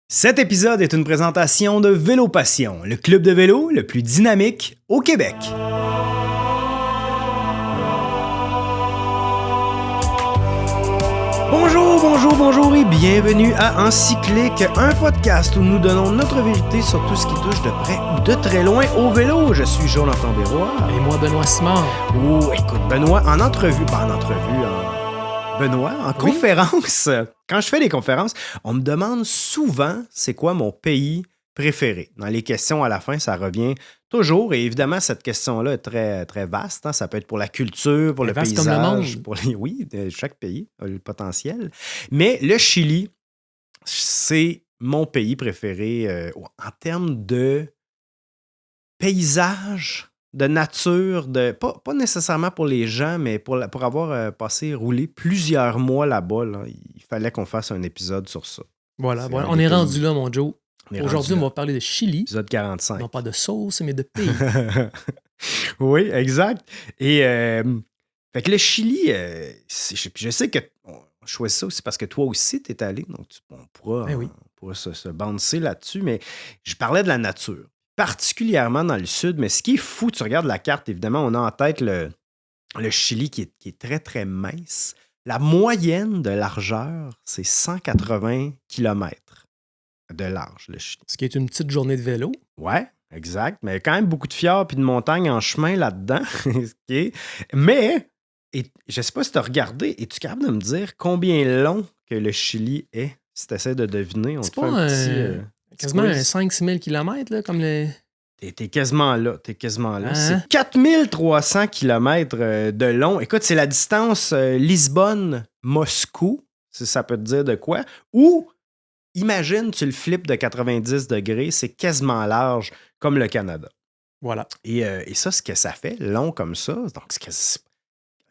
Cet épisode est une présentation de Vélo Passion, le club de vélo le plus dynamique au Québec. Bonjour et bienvenue à Encyclique, un podcast où nous donnons notre vérité sur tout ce qui touche de près ou de très loin au vélo. Je suis Jonathan Bérois. Et moi, Benoît Simard. Oh, écoute, Benoît, Benoît, en conférence, quand je fais des conférences, on me demande souvent c'est quoi mon pays préféré. Dans les questions à la fin, ça revient toujours. Et évidemment, cette question-là est très, très vaste. Hein. Ça peut être pour la culture, pour le vaste paysage. Comme le monde. Pour oui, chaque pays a le potentiel. Mais le Chili, c'est mon pays préféré en termes de paysage, de nature, pas nécessairement pour les gens, mais pour avoir roulé plusieurs mois là-bas, là, il fallait qu'on fasse un épisode sur ça. Voilà. On est rendu là, mon Joe. Aujourd'hui, on va parler de Chili. Épisode 45. Non pas de sauce, mais de pays. Oui, exact. Et fait que le Chili, je sais que je choisis ça aussi parce que toi aussi, tu es allé, donc on pourra se bouncer là-dessus, mais je parlais de la nature. Particulièrement dans le sud, mais ce qui est fou, tu regardes la carte, évidemment, on a en tête le Chili qui est très, très mince. La moyenne de largeur, c'est 180 km de large, le Chili. Ce qui est une petite journée de vélo. Ouais, exact, mais quand même beaucoup de fjords et de montagnes en chemin là-dedans. Mais, je ne sais pas si tu as regardé, es-tu capable de me dire combien long que le Chili est, si tu essaies de deviner? C'est pas quasiment un 5-6 000 km, là, comme les... T'es quasiment là. C'est 4300 km de long. Écoute, c'est la distance Lisbonne-Moscou, si ça peut te dire de quoi. Ou, imagine, tu le flippes de 90 degrés, c'est quasiment large comme le Canada. Voilà. Et ça, ce que ça fait, long comme ça, donc c'est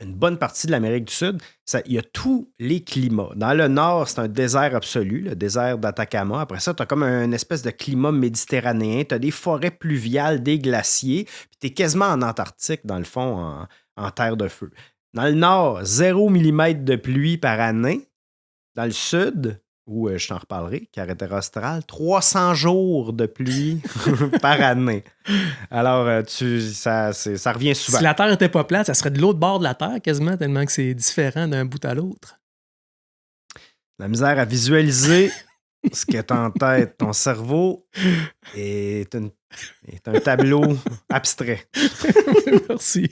une bonne partie de l'Amérique du Sud, il y a tous les climats. Dans le nord, c'est un désert absolu, le désert d'Atacama. Après ça, tu as comme une espèce de climat méditerranéen. Tu as des forêts pluviales, des glaciers. Puis tu es quasiment en Antarctique, dans le fond, en terre de feu. Dans le nord, 0 mm de pluie par année. Dans le sud, où je t'en reparlerai, caractère austral, 300 jours de pluie par année. Alors, ça revient souvent. Si la Terre n'était pas plate, ça serait de l'autre bord de la Terre quasiment, tellement que c'est différent d'un bout à l'autre. La misère à visualiser ce qui est en tête. Ton cerveau est un tableau abstrait. Merci.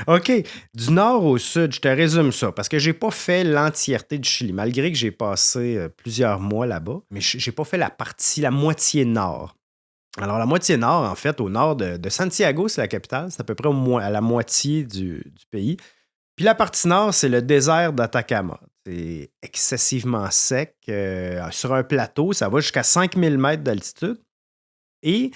OK. Du nord au sud, je te résume ça, parce que j'ai pas fait l'entièreté du Chili, malgré que j'ai passé plusieurs mois là-bas, mais j'ai pas fait la moitié nord. Alors, la moitié nord, en fait, au nord de Santiago, c'est la capitale, c'est à peu près à la moitié du pays. Puis la partie nord, c'est le désert d'Atacama. C'est excessivement sec. Sur un plateau, ça va jusqu'à 5000 mètres d'altitude. Et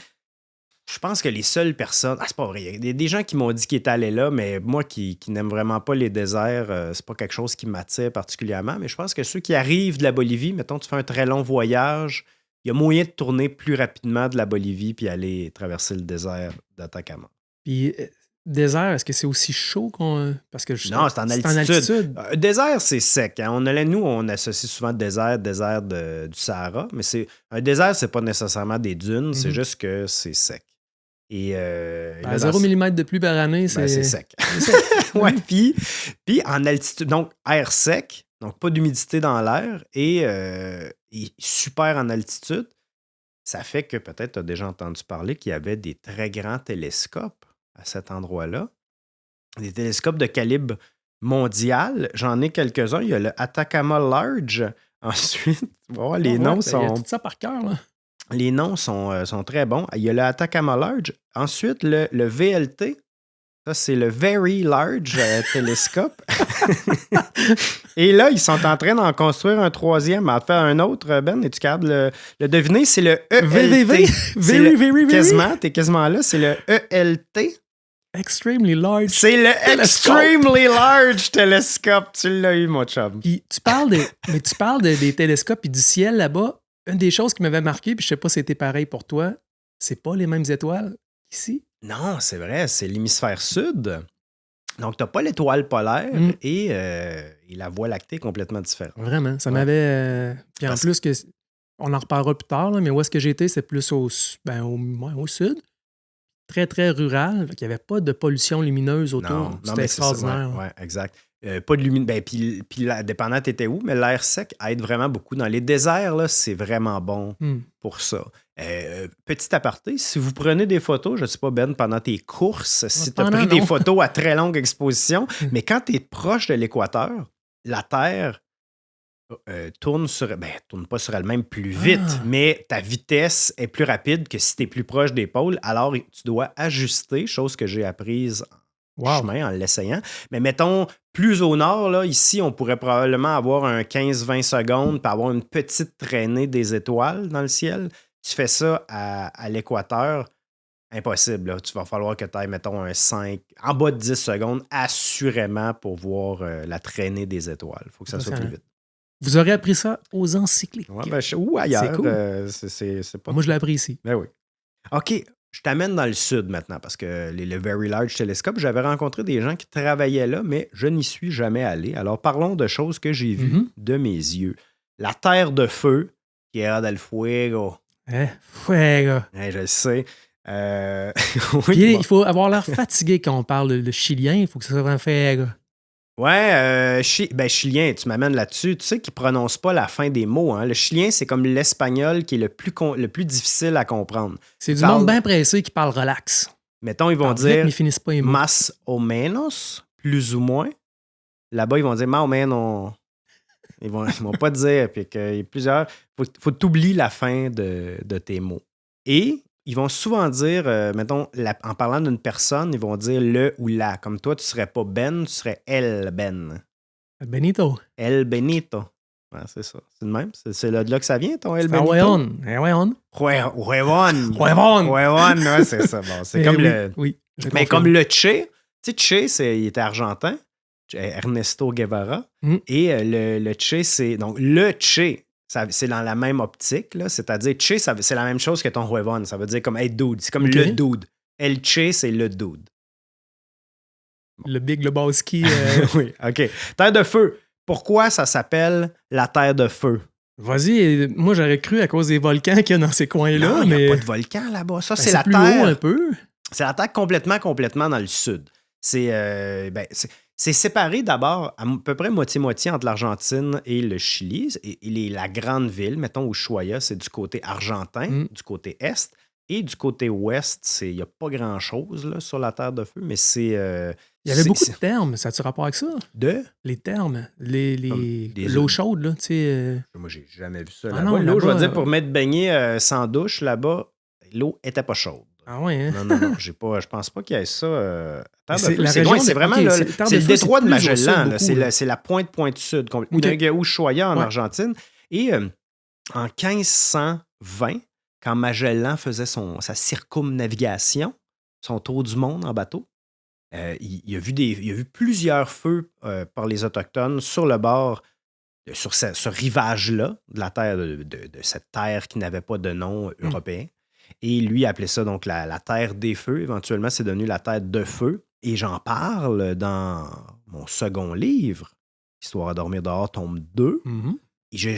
je pense que les seules personnes... c'est pas vrai. Il y a des gens qui m'ont dit qu'ils étaient allés là, mais moi qui n'aime vraiment pas les déserts, c'est pas quelque chose qui m'attire particulièrement. Mais je pense que ceux qui arrivent de la Bolivie, mettons, tu fais un très long voyage, il y a moyen de tourner plus rapidement de la Bolivie puis aller traverser le désert d'Atacama. Puis, désert, est-ce que c'est aussi chaud parce que non, c'est en altitude. Désert, c'est sec. Hein? Nous, on associe souvent désert du Sahara, mais un désert, c'est pas nécessairement des dunes, c'est juste que c'est sec. Et 0 mm de pluie par année, c'est sec. Ouais, puis en altitude, donc air sec, donc pas d'humidité dans l'air et super en altitude, ça fait que peut-être tu as déjà entendu parler qu'il y avait des très grands télescopes à cet endroit-là. Des télescopes de calibre mondial. J'en ai quelques-uns. Il y a le Atacama Large. Ensuite, les noms sont... Il y a tout ça par cœur, là. Les noms sont très bons. Il y a le Atacama Large. Ensuite, le VLT. Ça, c'est le Very Large Telescope. Et là, ils sont en train d'en construire un troisième. En faire un autre, Ben. Es-tu capable de le deviner? C'est le ELT. Very. Quasiment, t'es quasiment là. C'est le ELT. Extremely Large. C'est le Extremely Large Telescope. Tu l'as eu, mon chum. Puis tu parles des télescopes et du ciel là-bas. Une des choses qui m'avait marqué, puis je sais pas si c'était pareil pour toi, c'est pas les mêmes étoiles ici. Non, c'est vrai, c'est l'hémisphère sud. Donc, tu n'as pas l'étoile polaire et la Voie lactée est complètement différente. Vraiment, ça m'avait... Puis en plus que... on en reparlera plus tard, là, mais où est-ce que j'ai été, c'est plus au sud. Très, très rural. Il n'y avait pas de pollution lumineuse autour. Non, C'était mais c'est ça. extraordinaire. Ouais, exact. Pas de lumière. Ben, puis dépendant t'étais où, mais l'air sec aide vraiment beaucoup. Dans les déserts, là, c'est vraiment bon pour ça. Petit aparté, si vous prenez des photos, je ne sais pas, Ben, pendant tes courses, si tu as pris des photos à très longue exposition, mais quand tu es proche de l'équateur, la Terre tourne pas sur elle-même plus vite, mais ta vitesse est plus rapide que si tu es plus proche des pôles. Alors, tu dois ajuster, chose que j'ai apprise en chemin en l'essayant. Mais mettons, plus au nord, là, ici, on pourrait probablement avoir un 15-20 secondes puis avoir une petite traînée des étoiles dans le ciel. Tu fais ça à l'équateur, impossible. Là. Tu vas falloir que tu ailles, mettons, un 5, en bas de 10 secondes, assurément, pour voir la traînée des étoiles. Il faut que ça soit plus vite. Vous aurez appris ça aux encycliques. Ouais, ou ailleurs. C'est cool. C'est pas Moi, je l'ai appris ici. Ben oui. OK, je t'amène dans le sud maintenant parce que le Very Large Telescope, j'avais rencontré des gens qui travaillaient là, mais je n'y suis jamais allé. Alors, parlons de choses que j'ai vues de mes yeux. La Terre de Feu, Tierra del Fuego. Fuego. Je le sais. Oui, puis, il faut avoir l'air fatigué quand on parle de chilien. Il faut que ça soit un fuego. Ouais, chilien, tu m'amènes là-dessus. Tu sais qu'ils ne prononcent pas la fin des mots. Hein? Le chilien, c'est comme l'espagnol qui est le plus difficile à comprendre. C'est du monde bien pressé qui parle relax. Mettons, ils vont dire finissent pas les mots. Más o menos, plus ou moins. Là-bas, ils vont dire más o menos. Ils vont pas dire. Puis qu'il y a plusieurs. Faut t'oublier la fin de tes mots. Et ils vont souvent dire, mettons, en parlant d'une personne, ils vont dire le ou la. Comme toi, tu serais pas Ben, tu serais El Ben. El Benito. El Benito. Ouais, c'est ça. C'est le même. C'est de là que ça vient, ton El Benito. Huevon. Huevon. Ouais, c'est ça. Bon, c'est comme Oui. Mais comme le Che. Tu sais, Che, il était argentin. Ernesto Guevara. Et le Che, c'est. Donc, le Che. C'est dans la même optique, là. C'est-à-dire, Che, c'est la même chose que ton Huevon. Ça veut dire comme hey, dude. C'est comme le dude. El Che, c'est le dude. Bon. Le Big Lebowski. Oui, OK. Terre de feu. Pourquoi ça s'appelle la Terre de feu? Vas-y, moi j'aurais cru à cause des volcans qu'il y a dans ces coins-là. Non, il n'y a pas de volcan là-bas. Ça, c'est la plus Terre. Haut un peu. C'est la Terre complètement dans le sud. C'est séparé d'abord à peu près moitié-moitié entre l'Argentine et le Chili. Et la grande ville, mettons Ushuaia, c'est du côté argentin, du côté est. Et du côté ouest, il n'y a pas grand-chose là, sur la Terre de feu, mais c'est... il y avait beaucoup de termes. Ça a-tu rapport avec ça? Les termes. L'eau chaude, là, tu sais... Moi, j'ai jamais vu ça là-bas. L'eau, je vais dire, pour mettre baigner sans douche, là-bas, l'eau était pas chaude. Ah ouais, hein? Non, je pense pas qu'il y ait ça. C'est vraiment là, c'est le détroit de Magellan. C'est la pointe sud. Okay. Ushuaia en Argentine. Et en 1520, quand Magellan faisait sa circumnavigation, son tour du monde en bateau, il a vu plusieurs feux par les Autochtones sur le bord, sur ce rivage-là de la terre, de cette terre qui n'avait pas de nom européen. Et lui appelait ça donc la terre des feux. Éventuellement, c'est devenu la terre de feu. Et j'en parle dans mon second livre, Histoire à dormir dehors, tome 2. Et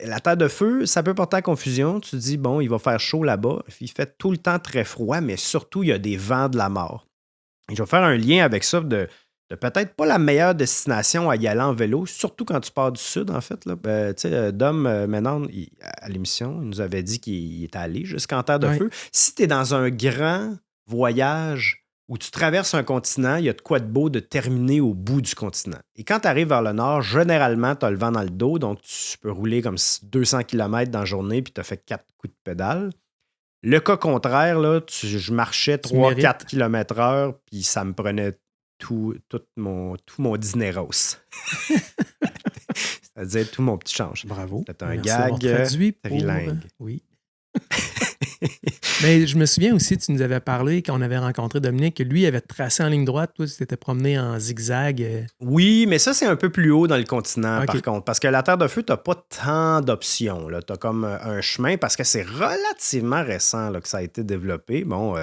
la terre de feu, ça peut porter à confusion. Tu te dis, bon, il va faire chaud là-bas. Il fait tout le temps très froid, mais surtout, il y a des vents de la mort. Et je vais faire un lien avec ça de peut-être pas la meilleure destination à y aller en vélo, surtout quand tu pars du sud, en fait. Dom Ménard, à l'émission, il nous avait dit qu'il était allé jusqu'en Terre de Feu. Si tu es dans un grand voyage où tu traverses un continent, il y a de quoi de beau de terminer au bout du continent. Et quand tu arrives vers le nord, généralement, tu as le vent dans le dos, donc tu peux rouler comme 200 km dans la journée, puis tu as fait 4 coups de pédale. Le cas contraire, là, je marchais 3-4 km/h, puis ça me prenait tout mon dineros. C'est-à-dire tout mon petit change. Bravo. C'est un gag trilingue. Oui. Mais je me souviens aussi, tu nous avais parlé quand on avait rencontré Dominique, que lui avait tracé en ligne droite, toi tu t'étais promené en zigzag. Oui, mais ça c'est un peu plus haut dans le continent par contre, parce que la Terre de Feu, tu n'as pas tant d'options. Tu as comme un chemin, parce que c'est relativement récent là, que ça a été développé. Bon,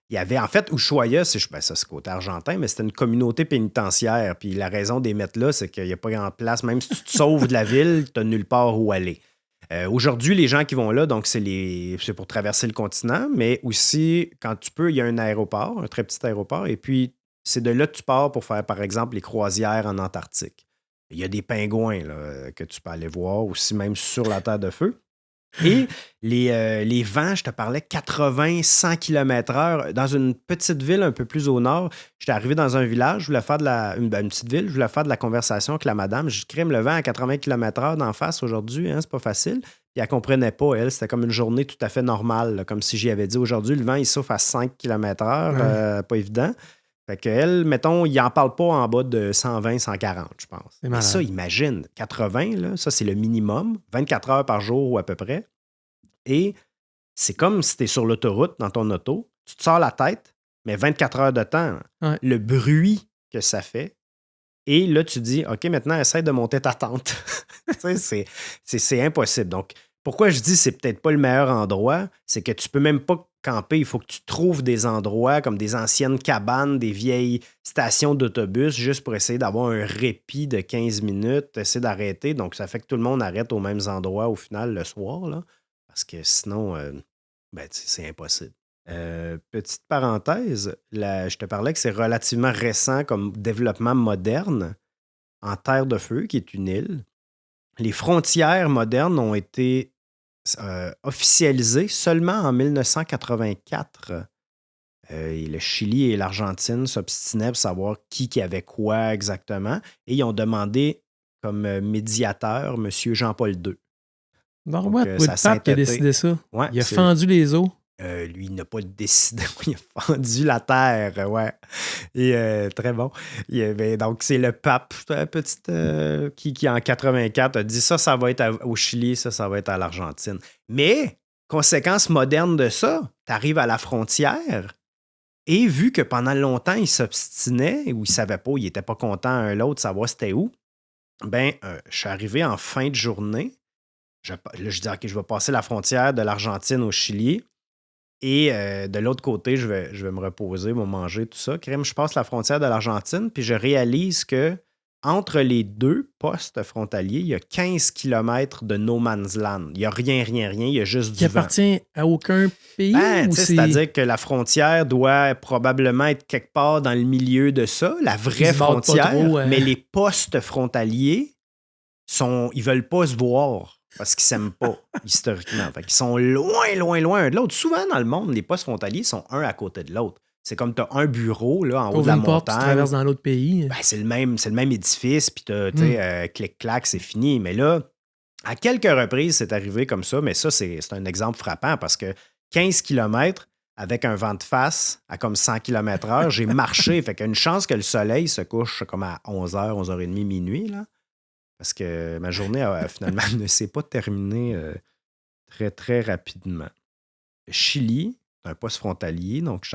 il y avait, en fait, Ushuaia, ça c'est côté argentin, mais c'était une communauté pénitentiaire. Puis la raison des mettre là, c'est qu'il n'y a pas grand place. Même si tu te sauves de la ville, tu n'as nulle part où aller. Aujourd'hui, les gens qui vont là, donc c'est pour traverser le continent, mais aussi, quand tu peux, il y a un aéroport, un très petit aéroport, et puis c'est de là que tu pars pour faire, par exemple, les croisières en Antarctique. Il y a des pingouins là, que tu peux aller voir aussi, même sur la Terre de Feu. Et les vents, je te parlais 80-100 km/h dans une petite ville un peu plus au nord. J'étais arrivé dans un village, je voulais faire une petite ville, je voulais faire de la conversation avec la madame. Je dis, crème, le vent à 80 km/h d'en face aujourd'hui, hein, c'est pas facile. Puis elle comprenait pas, elle. C'était comme une journée tout à fait normale, là, comme si j'y avais dit aujourd'hui, le vent, il souffle à 5 km/h, pas évident. Fait qu'elle, mettons, il n'en parle pas en bas de 120-140, je pense. Mais ça, imagine, 80, là, ça, c'est le minimum, 24 heures par jour ou à peu près. Et c'est comme si tu es sur l'autoroute dans ton auto, tu te sors la tête, mais 24 heures de temps, le bruit que ça fait. Et là, tu dis, OK, maintenant, essaie de monter ta tente. c'est impossible. Donc, pourquoi je dis que c'est peut-être pas le meilleur endroit, c'est que tu peux même pas camper. Il faut que tu trouves des endroits comme des anciennes cabanes, des vieilles stations d'autobus, juste pour essayer d'avoir un répit de 15 minutes, essayer d'arrêter. Donc, ça fait que tout le monde arrête aux mêmes endroits au final le soir, là, parce que sinon, c'est impossible. Petite parenthèse, je te parlais que c'est relativement récent comme développement moderne en Terre de Feu, qui est une île. Les frontières modernes ont été officialisées seulement en 1984. Et le Chili et l'Argentine s'obstinaient pour savoir qui avait quoi exactement. Et ils ont demandé comme médiateur M. Jean-Paul II. Barouette, le pape qui a décidé ça. Ouais, il a fendu les eaux. Lui, il n'a pas décidé. Il a fendu la terre, ouais. Et très bon. Donc, c'est le pape, petite, qui, en 84, a dit ça va être au Chili, ça va être à l'Argentine. Mais, conséquence moderne de ça, tu arrives à la frontière et vu que pendant longtemps, ils s'obstinaient ou ils ne savaient pas, ils n'étaient pas contents un l'autre de savoir c'était où, je suis arrivé en fin de journée. Là, je dis, OK, je vais passer la frontière de l'Argentine au Chili. Et de l'autre côté, je vais me reposer, me manger, tout ça. Crème, je passe la frontière de l'Argentine, puis je réalise que entre les deux postes frontaliers, il y a 15 km de no man's land. Il n'y a rien. Il y a juste du vent. Qui appartient à aucun pays? C'est-à-dire que la frontière doit probablement être quelque part dans le milieu de ça, la vraie frontière, mais les postes frontaliers, ils veulent pas se voir. Parce qu'ils ne s'aiment pas, historiquement. Fait qu'ils sont loin un de l'autre. Souvent, dans le monde, les postes frontaliers sont un à côté de l'autre. C'est comme tu as un bureau là, en haut de la montagne. Tu traverses dans l'autre pays. C'est le même édifice, puis tu clic-clac, c'est fini. Mais là, à quelques reprises, c'est arrivé comme ça. Mais ça, c'est un exemple frappant parce que 15 km avec un vent de face à comme 100 km/h, j'ai marché. Fait qu'il y a une chance que le soleil se couche comme à 11h, 11h30, minuit, là. Parce que ma journée, finalement, ne s'est pas terminée très, très rapidement. Le Chili, c'est un poste frontalier. Donc,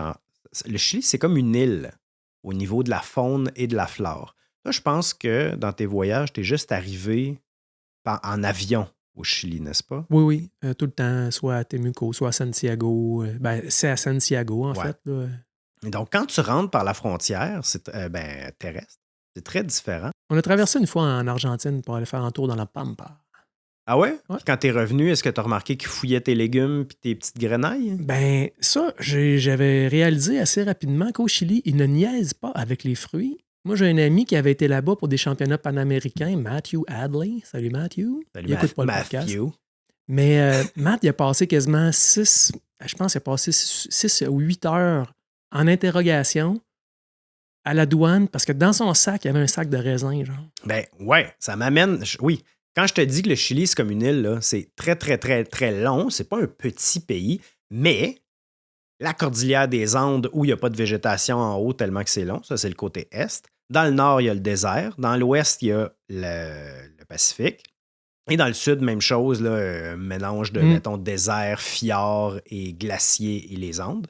le Chili, c'est comme une île au niveau de la faune et de la flore. Là, je pense que dans tes voyages, tu es juste arrivé en avion au Chili, n'est-ce pas? Oui. Tout le temps, soit à Temuco, soit à Santiago. C'est à Santiago, en fait. Là. Et donc, quand tu rentres par la frontière, c'est terrestre, c'est très différent. On a traversé une fois en Argentine pour aller faire un tour dans la Pampa. Ah ouais? Puis quand t'es revenu, est-ce que t'as remarqué qu'ils fouillaient tes légumes puis tes petites grenailles? Ça, j'avais réalisé assez rapidement qu'au Chili, ils ne niaisent pas avec les fruits. Moi, j'ai un ami qui avait été là-bas pour des championnats panaméricains, Matthew Hadley. Salut Matthew. Salut il écoute pas le podcast. Mais Matt, il a passé quasiment 6 ou 8 heures en interrogation à la douane, parce que dans son sac, il y avait un sac de raisin, genre. Ça m'amène... Oui, quand je te dis que le Chili, c'est comme une île, là, c'est très, très, très, très long. C'est pas un petit pays, mais la cordillère des Andes, où il n'y a pas de végétation en haut tellement que c'est long, ça, c'est le côté est. Dans le nord, il y a le désert. Dans l'ouest, il y a le Pacifique. Et dans le sud, même chose, là, un mélange de, mettons, désert, fjord et glacier et les Andes.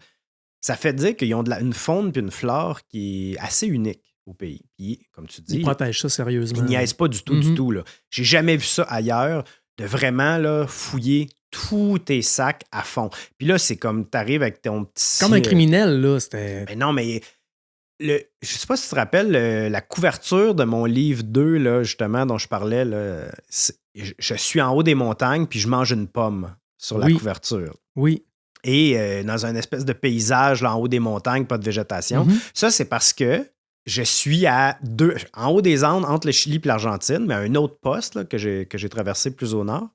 Ça fait dire qu'ils ont une faune et une flore qui est assez unique au pays. Puis, comme tu dis... Ils protègent ça sérieusement. Ils niaisent pas du tout, là. J'ai jamais vu ça ailleurs, de vraiment là, fouiller tous tes sacs à fond. Puis là, c'est comme t'arrives avec ton petit... Comme un criminel, là. C'était... Mais non, mais... Je sais pas si tu te rappelles la couverture de mon livre 2, là, justement, dont je parlais, là, je suis en haut des montagnes, puis je mange une pomme sur la Oui. couverture. Oui. Et dans un espèce de paysage là, en haut des montagnes, pas de végétation. Mhm. Ça, c'est parce que je suis en haut des Andes, entre le Chili et l'Argentine, mais à un autre poste là, que j'ai traversé plus au nord.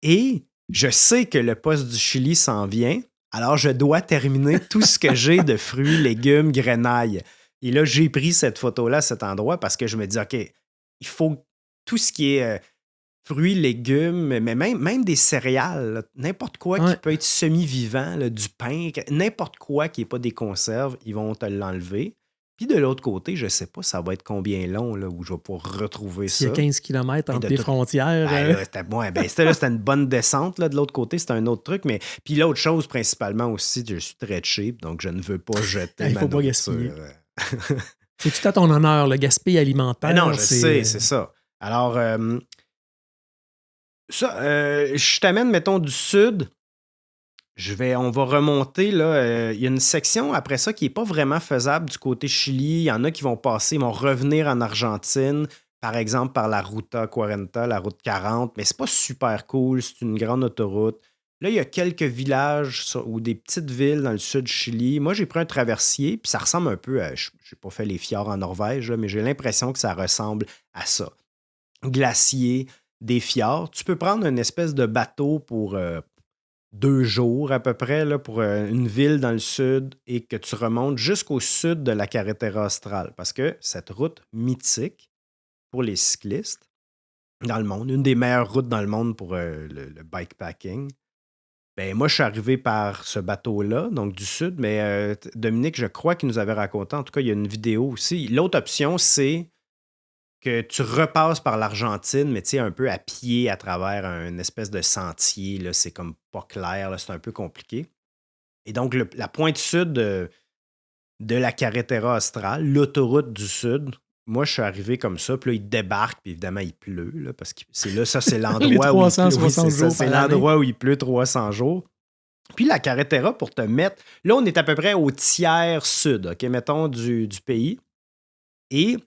Et je sais que le poste du Chili s'en vient, alors je dois terminer tout ce que j'ai de fruits, légumes, grenailles. Et là, j'ai pris cette photo-là à cet endroit parce que je me dis, OK, il faut tout ce qui est fruits, légumes, mais même des céréales, là, n'importe quoi qui Ouais. peut être semi-vivant, là, du pain, n'importe quoi qui n'est pas des conserves, ils vont te l'enlever. Puis de l'autre côté, je ne sais pas ça va être combien long là, où je vais pouvoir retrouver S'il y ça. a 15 km Et entre de les tout- frontières. Ben, là, c'était une bonne descente. Là, de l'autre côté, c'était un autre truc. Mais puis l'autre chose, principalement aussi, je suis très cheap, donc je ne veux pas jeter Il ma faut pas nourriture. gaspiller. C'est tout à ton honneur, le gaspille alimentaire. Ben non, je sais, c'est ça. Alors, je t'amène, mettons, du sud. On va remonter, là. Il y a une section après ça qui n'est pas vraiment faisable du côté Chili. Il y en a qui vont passer, ils vont revenir en Argentine, par exemple par la Ruta 40, la route 40, mais c'est pas super cool, c'est une grande autoroute. Là, il y a quelques villages ou des petites villes dans le sud du Chili. Moi, j'ai pris un traversier, puis ça ressemble un peu à. Je n'ai pas fait les fjords en Norvège, là, mais j'ai l'impression que ça ressemble à ça. Glacier, des fjords. Tu peux prendre une espèce de bateau pour 2 jours à peu près là, pour une ville dans le sud et que tu remontes jusqu'au sud de la Carretera Austral. Parce que cette route mythique pour les cyclistes dans le monde, une des meilleures routes dans le monde pour le bikepacking, ben moi, je suis arrivé par ce bateau-là, donc du sud, mais Dominique, je crois qu'il nous avait raconté, en tout cas, il y a une vidéo aussi. L'autre option, c'est que tu repasses par l'Argentine, mais tu sais, un peu à pied à travers une espèce de sentier. Là, c'est comme pas clair, là, c'est un peu compliqué. Et donc, la pointe sud de la Carretera Austral, l'autoroute du sud, moi, je suis arrivé comme ça, puis là, il débarque, puis évidemment, il pleut, là, parce que c'est là, ça, c'est Les l'endroit où il pleut. 360 jours C'est par année. l'endroit où il pleut 300 jours. Puis la Carretera, pour te mettre, là, on est à peu près au tiers sud, OK, mettons, du pays. Et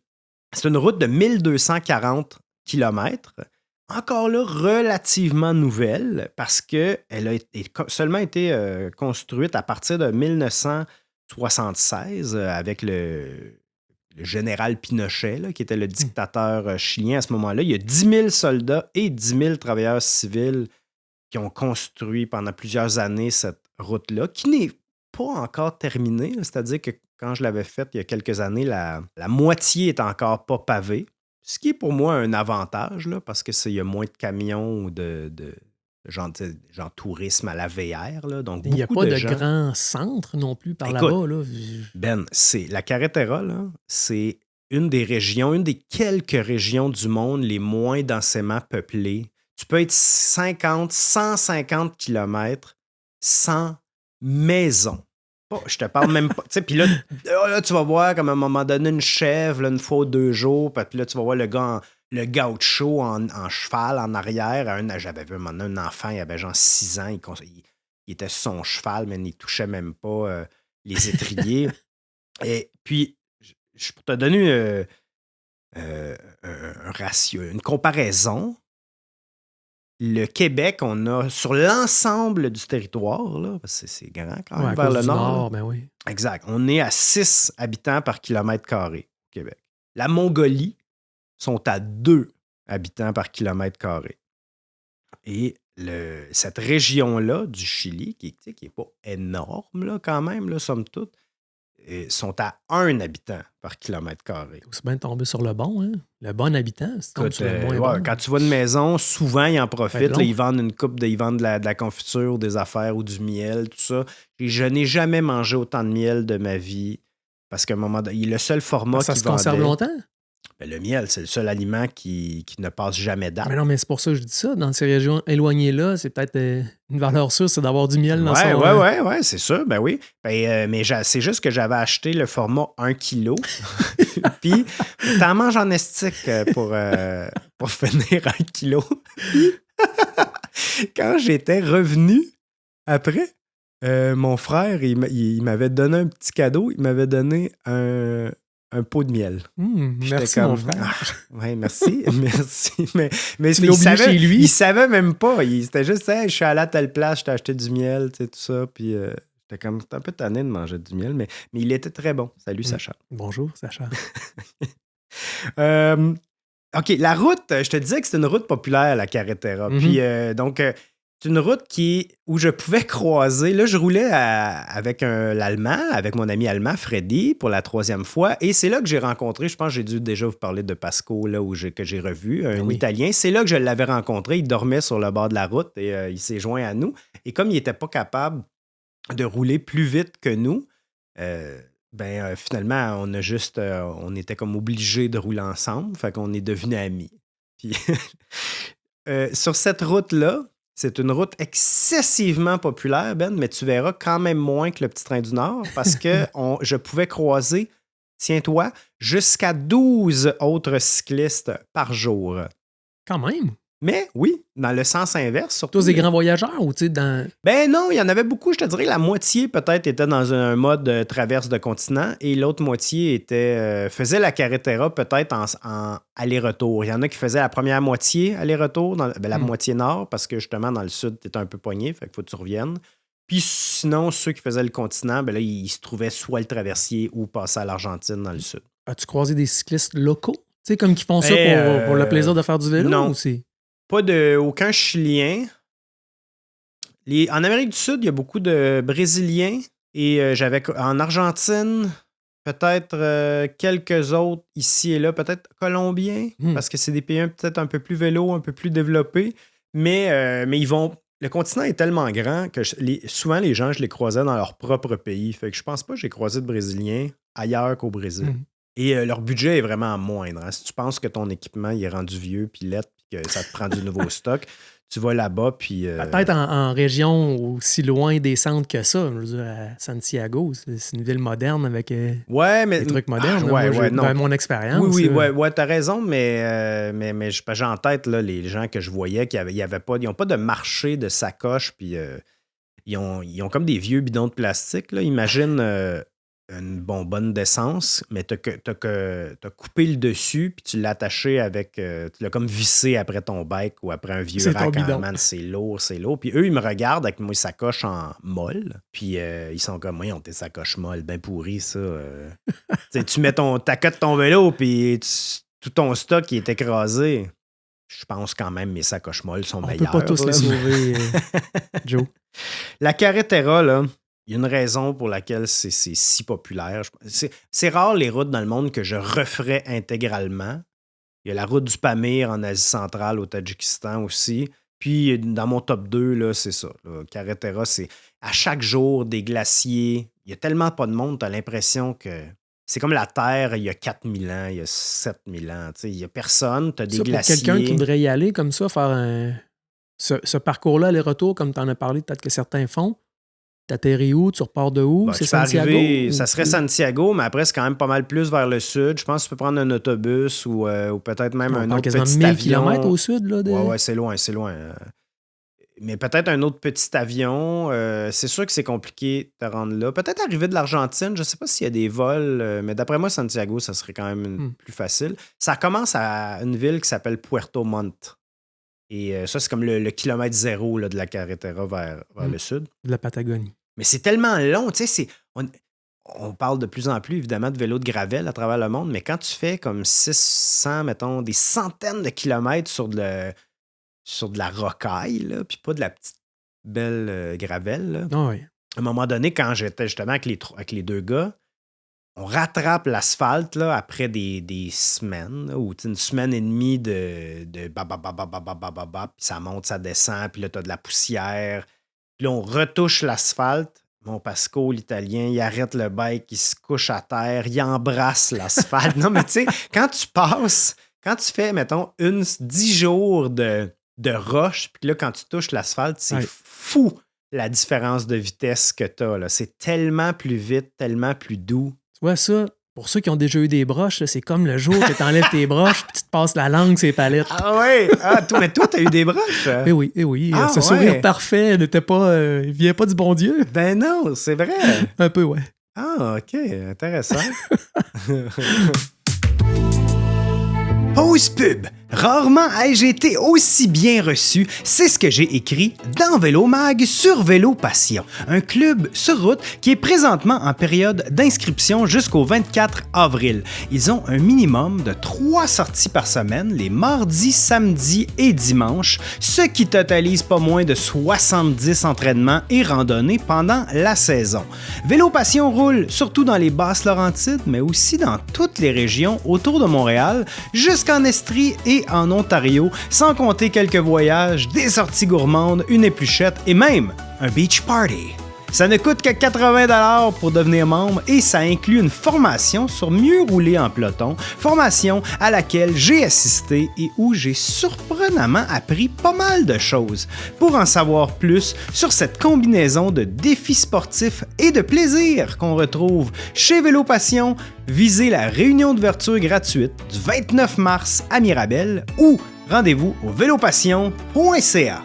c'est une route de 1240 km. Encore là, relativement nouvelle parce qu'elle a seulement été construite à partir de 1976 avec le général Pinochet, là, qui était le dictateur chilien à ce moment-là. Il y a 10 000 soldats et 10 000 travailleurs civils qui ont construit pendant plusieurs années cette route-là, qui n'est pas encore terminée. C'est-à-dire que quand je l'avais faite il y a quelques années, la moitié est encore pas pavée. Ce qui est pour moi un avantage, là, parce qu'il y a moins de camions ou de genre tourisme à la VR. Là, donc Il n'y a beaucoup pas de de gens. grand centre non plus par Écoute, là-bas. Là. Ben, c'est la Carretera, là, c'est une des quelques régions du monde les moins densément peuplées. Tu peux être 50, 150 km sans maison. Je te parle même pas. Puis là, tu vas voir comme à un moment donné une chèvre, là, une fois ou 2 jours, puis là, tu vas voir le gaucho en cheval en arrière. J'avais vu un moment donné un enfant, il avait genre 6 ans, il était sur son cheval, mais il ne touchait même pas les étriers. Et puis, pour te donner un ratio, une comparaison, le Québec, on a sur l'ensemble du territoire, là, parce que c'est grand quand même Ouais, à vers cause le du nord. nord, ben oui. Exact. On est à 6 habitants par kilomètre carré au Québec. La Mongolie sont à 2 habitants par kilomètre carré. Et cette région-là du Chili, qui n'est pas énorme là, quand même, là, somme toute, sont à 1 habitant par kilomètre carré. C'est bien de tomber sur le bon, hein? Le bon habitant, c'est tombé sur le moins bon. Quand tu vas une maison, souvent, ils en profitent. long. Là, ils vendent une coupe, ils vendent de la confiture, des affaires ou du miel, tout ça. Et je n'ai jamais mangé autant de miel de ma vie parce qu'à un moment donné, le seul format Ça qui se conserve vendait, longtemps? ben, le miel, c'est le seul aliment qui ne passe jamais date. Mais non, mais c'est pour ça que je dis ça. Dans ces régions éloignées-là, c'est peut-être une valeur sûre, c'est d'avoir du miel dans son... Ouais, c'est sûr, ben oui. Mais c'est juste que j'avais acheté le format 1 kg. Puis, t'en manges en estique pour finir 1 kg. Quand j'étais revenu après, mon frère, il m'avait donné un petit cadeau. Il m'avait donné un pot de miel. J'étais Merci, mon frère. Oui, merci, merci. Mais Tu l'as oublié chez lui? Il savait même pas. C'était juste, hey, je suis allé à telle place, je t'ai acheté du miel, tu sais, tout ça. Puis j'étais comme un peu tanné de manger du miel, mais il était très bon. Salut, Sacha. Bonjour, Sacha. OK, la route, je te disais que c'est une route populaire, la Carretera. Puis donc, c'est une route où je pouvais croiser. Là, je roulais avec l'Allemand, avec mon ami allemand, Freddy, pour la 3e fois. Et c'est là que j'ai rencontré, je pense que j'ai dû déjà vous parler de Pasco, là, que j'ai revu, un Italien. C'est là que je l'avais rencontré. Il dormait sur le bord de la route et il s'est joint à nous. Et comme il n'était pas capable de rouler plus vite que nous, finalement, on était comme obligés de rouler ensemble. Fait qu'on est devenus amis. Puis, sur cette route-là, c'est une route excessivement populaire, Ben, mais tu verras quand même moins que le Petit Train du Nord parce que je pouvais croiser, tiens-toi, jusqu'à 12 autres cyclistes par jour. Quand même. Mais oui, dans le sens inverse, surtout. Tous des grands voyageurs ou tu sais, dans. Ben non, il y en avait beaucoup. Je te dirais la moitié peut-être était dans un mode traverse de continent et l'autre moitié faisait la Carretera peut-être en aller-retour. Il y en a qui faisaient la première moitié aller-retour, la moitié nord, parce que justement dans le sud, tu étais un peu pogné, fait qu'il faut que tu reviennes. Puis sinon, ceux qui faisaient le continent, ben là, ils se trouvaient soit le traversier ou passer à l'Argentine dans le sud. As-tu croisé des cyclistes locaux? Tu sais, comme qui font ça pour le plaisir de faire du vélo? Non. Ou c'est... Pas aucun Chilien. En Amérique du Sud, il y a beaucoup de Brésiliens. Et j'avais en Argentine, peut-être quelques autres ici et là, peut-être Colombiens, parce que c'est des pays peut-être un peu plus vélo, un peu plus développés. Mais ils vont. Le continent est tellement grand que souvent les gens, je les croisais dans leur propre pays. Fait que je pense pas que j'ai croisé de Brésiliens ailleurs qu'au Brésil. Et leur budget est vraiment moindre. Hein. Si tu penses que ton équipement il est rendu vieux, puis lettre, puis que ça te prend du nouveau stock, tu vas là-bas, puis... Peut-être en région aussi loin des centres que ça. Je veux dire, à Santiago, c'est une ville moderne avec des trucs modernes. Dans mon expérience. Oui, t'as raison, mais j'ai en tête là, les gens que je voyais qui ils n'ont pas de marché de sacoche, puis ils ont comme des vieux bidons de plastique. Là. Imagine... une bonbonne d'essence, mais t'as coupé le dessus, puis tu l'as attaché avec... tu l'as comme vissé après ton bike ou après un vieux rack en man. C'est lourd. Puis eux, ils me regardent avec mes sacoches en molle, puis ils sont comme, oui, on tes sacoches molles, ben pourri, ça. Tu mets t'accotes ton vélo, puis tout ton stock qui est écrasé. Je pense quand même mes sacoches molles sont meilleures. On peut pas tous les sauver, Joe. La Carretera, là, il y a une raison pour laquelle c'est si populaire. C'est rare les routes dans le monde que je referais intégralement. Il y a la route du Pamir en Asie centrale, au Tadjikistan aussi. Puis dans mon top 2, là, c'est ça. Là, Carretera, c'est à chaque jour des glaciers. Il y a tellement pas de monde, tu as l'impression que c'est comme la Terre il y a 4000 ans, il y a 7000 ans. Il n'y a personne, tu as des glaciers. Pour quelqu'un qui voudrait y aller comme ça, faire ce parcours-là, aller-retour, comme tu en as parlé, peut-être que certains font. T'atterris où? Tu repars de où? C'est Santiago? Ça serait Santiago, mais après, c'est quand même pas mal plus vers le sud. Je pense que tu peux prendre un autobus ou peut-être même un autre petit 1000 avion. km au sud? Là, Ouais, c'est loin. Mais peut-être un autre petit avion. C'est sûr que c'est compliqué de te rendre là. Peut-être arriver de l'Argentine. Je ne sais pas s'il y a des vols, mais d'après moi, Santiago, ça serait quand même plus facile. Ça commence à une ville qui s'appelle Puerto Montt. Et ça, c'est comme le kilomètre zéro là, de la Carretera vers le sud. De la Patagonie. Mais c'est tellement long, tu sais, on parle de plus en plus, évidemment, de vélos de gravel à travers le monde, mais quand tu fais comme 600, mettons, des centaines de kilomètres sur de la rocaille, là, puis pas de la petite belle gravel, là. Oh oui. À un moment donné, quand j'étais justement avec les deux gars, on rattrape l'asphalte là, après des semaines, là, ou une semaine et demie de puis ça monte, ça descend, puis là, tu as de la poussière. Puis là, on retouche l'asphalte. Mon Pasco, l'Italien, il arrête le bike, il se couche à terre, il embrasse l'asphalte. Non, mais tu sais, quand tu fais, mettons, 10 jours de roche, puis là, quand tu touches l'asphalte, c'est fou la différence de vitesse que tu as. Là. C'est tellement plus vite, tellement plus doux. Tu vois ça, pour ceux qui ont déjà eu des broches, là, c'est comme le jour que tu enlèves tes broches puis tu te passes la langue sur les palettes. Ah ouais? Mais toi, tu as eu des broches? Eh oui. Ce sourire parfait n'était pas... il vient pas du bon Dieu. Ben non, c'est vrai. Un peu, ouais. Ah, OK, intéressant. Pause pub. Rarement ai-je été aussi bien reçu. C'est ce que j'ai écrit dans Vélo Mag sur Vélo Passion, un club sur route qui est présentement en période d'inscription jusqu'au 24 avril. Ils ont un minimum de 3 sorties par semaine, les mardis, samedis et dimanches, ce qui totalise pas moins de 70 entraînements et randonnées pendant la saison. Vélo Passion roule surtout dans les Basses-Laurentides, mais aussi dans toutes les régions autour de Montréal, jusqu'en Estrie et en Ontario, sans compter quelques voyages, des sorties gourmandes, une épluchette et même un beach party. Ça ne coûte que 80$ pour devenir membre et ça inclut une formation sur mieux rouler en peloton, formation à laquelle j'ai assisté et où j'ai surprenamment appris pas mal de choses. Pour en savoir plus sur cette combinaison de défis sportifs et de plaisir qu'on retrouve chez Vélo Passion, visez la réunion d'ouverture gratuite du 29 mars à Mirabel ou rendez-vous au vélopassion.ca.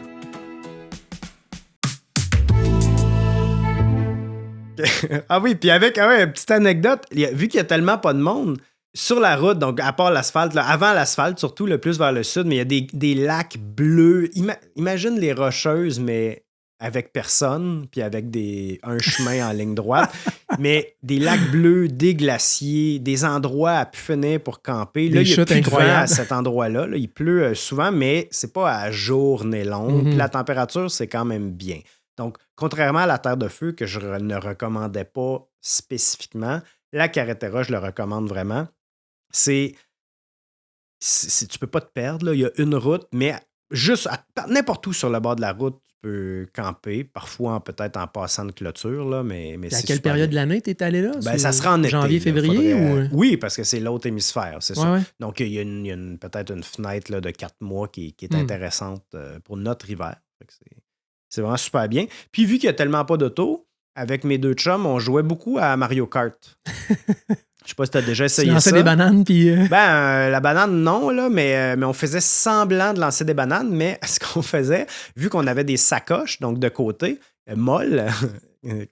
Ah oui, puis avec une petite anecdote, vu qu'il y a tellement pas de monde sur la route, donc à part l'asphalte, là, avant l'asphalte surtout, le plus vers le sud, mais il y a des lacs bleus. Imagine les Rocheuses, mais avec personne, puis avec un chemin en ligne droite, mais des lacs bleus, des glaciers, des endroits à pu finir pour camper. Là, il y a plus de vent à cet endroit-là. Là, il pleut souvent, mais c'est pas à journée longue. Puis la température, c'est quand même bien. Donc, contrairement à la Terre de Feu, que je ne recommandais pas spécifiquement, la Carretera, je le recommande vraiment. Tu peux pas te perdre. Là. Il y a une route, mais juste n'importe où sur le bord de la route, tu peux camper, parfois peut-être en passant de clôture. Là, mais à quelle période de l'année tu es allé là? Ça sera en été. Janvier, février? Ou... Oui, parce que c'est l'autre hémisphère, c'est ça. Ouais. Donc, il y a peut-être une fenêtre là, de 4 mois qui est intéressante pour notre hiver. C'est vraiment super bien. Puis vu qu'il n'y a tellement pas d'auto, avec mes deux chums, on jouait beaucoup à Mario Kart. Je sais pas si tu as déjà essayé ça. Tu lançais des bananes, puis... La banane, non, là, mais on faisait semblant de lancer des bananes, mais ce qu'on faisait, vu qu'on avait des sacoches, donc de côté, molles,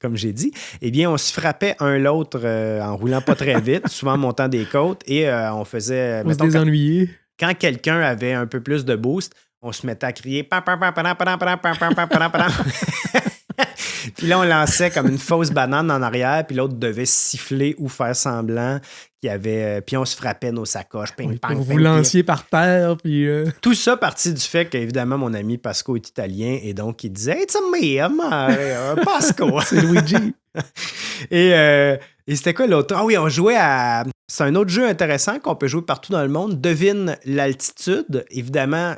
comme j'ai dit, eh bien, on se frappait un l'autre en roulant pas très vite, souvent en montant des côtes, et on faisait... On se désennuyer. Quand quelqu'un avait un peu plus de boost, on se mettait à crier. Puis là, on lançait comme une fausse banane en arrière, puis l'autre devait siffler ou faire semblant qu'il y avait. Puis on se frappait nos sacoches. Vous lanciez par terre, puis. Tout ça partit du fait qu'évidemment, mon ami Pasco est italien, et donc il disait It's a me, Pasco. C'est Luigi. Et c'était quoi l'autre? Ah oui, on jouait à. C'est un autre jeu intéressant qu'on peut jouer partout dans le monde. Devine l'altitude. Évidemment,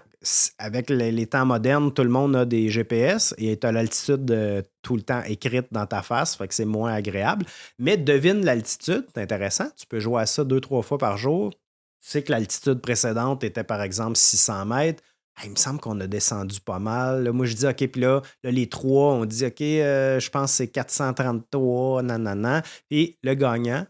avec les temps modernes, tout le monde a des GPS et tu as l'altitude tout le temps écrite dans ta face, fait que c'est moins agréable. Mais devine l'altitude, c'est intéressant. Tu peux jouer à ça 2-3 fois par jour. Tu sais que l'altitude précédente était par exemple 600 mètres. Il me semble qu'on a descendu pas mal. Là, moi, je dis, OK, puis là, les trois, on dit, OK, je pense que c'est 433, nanana. Et le gagnant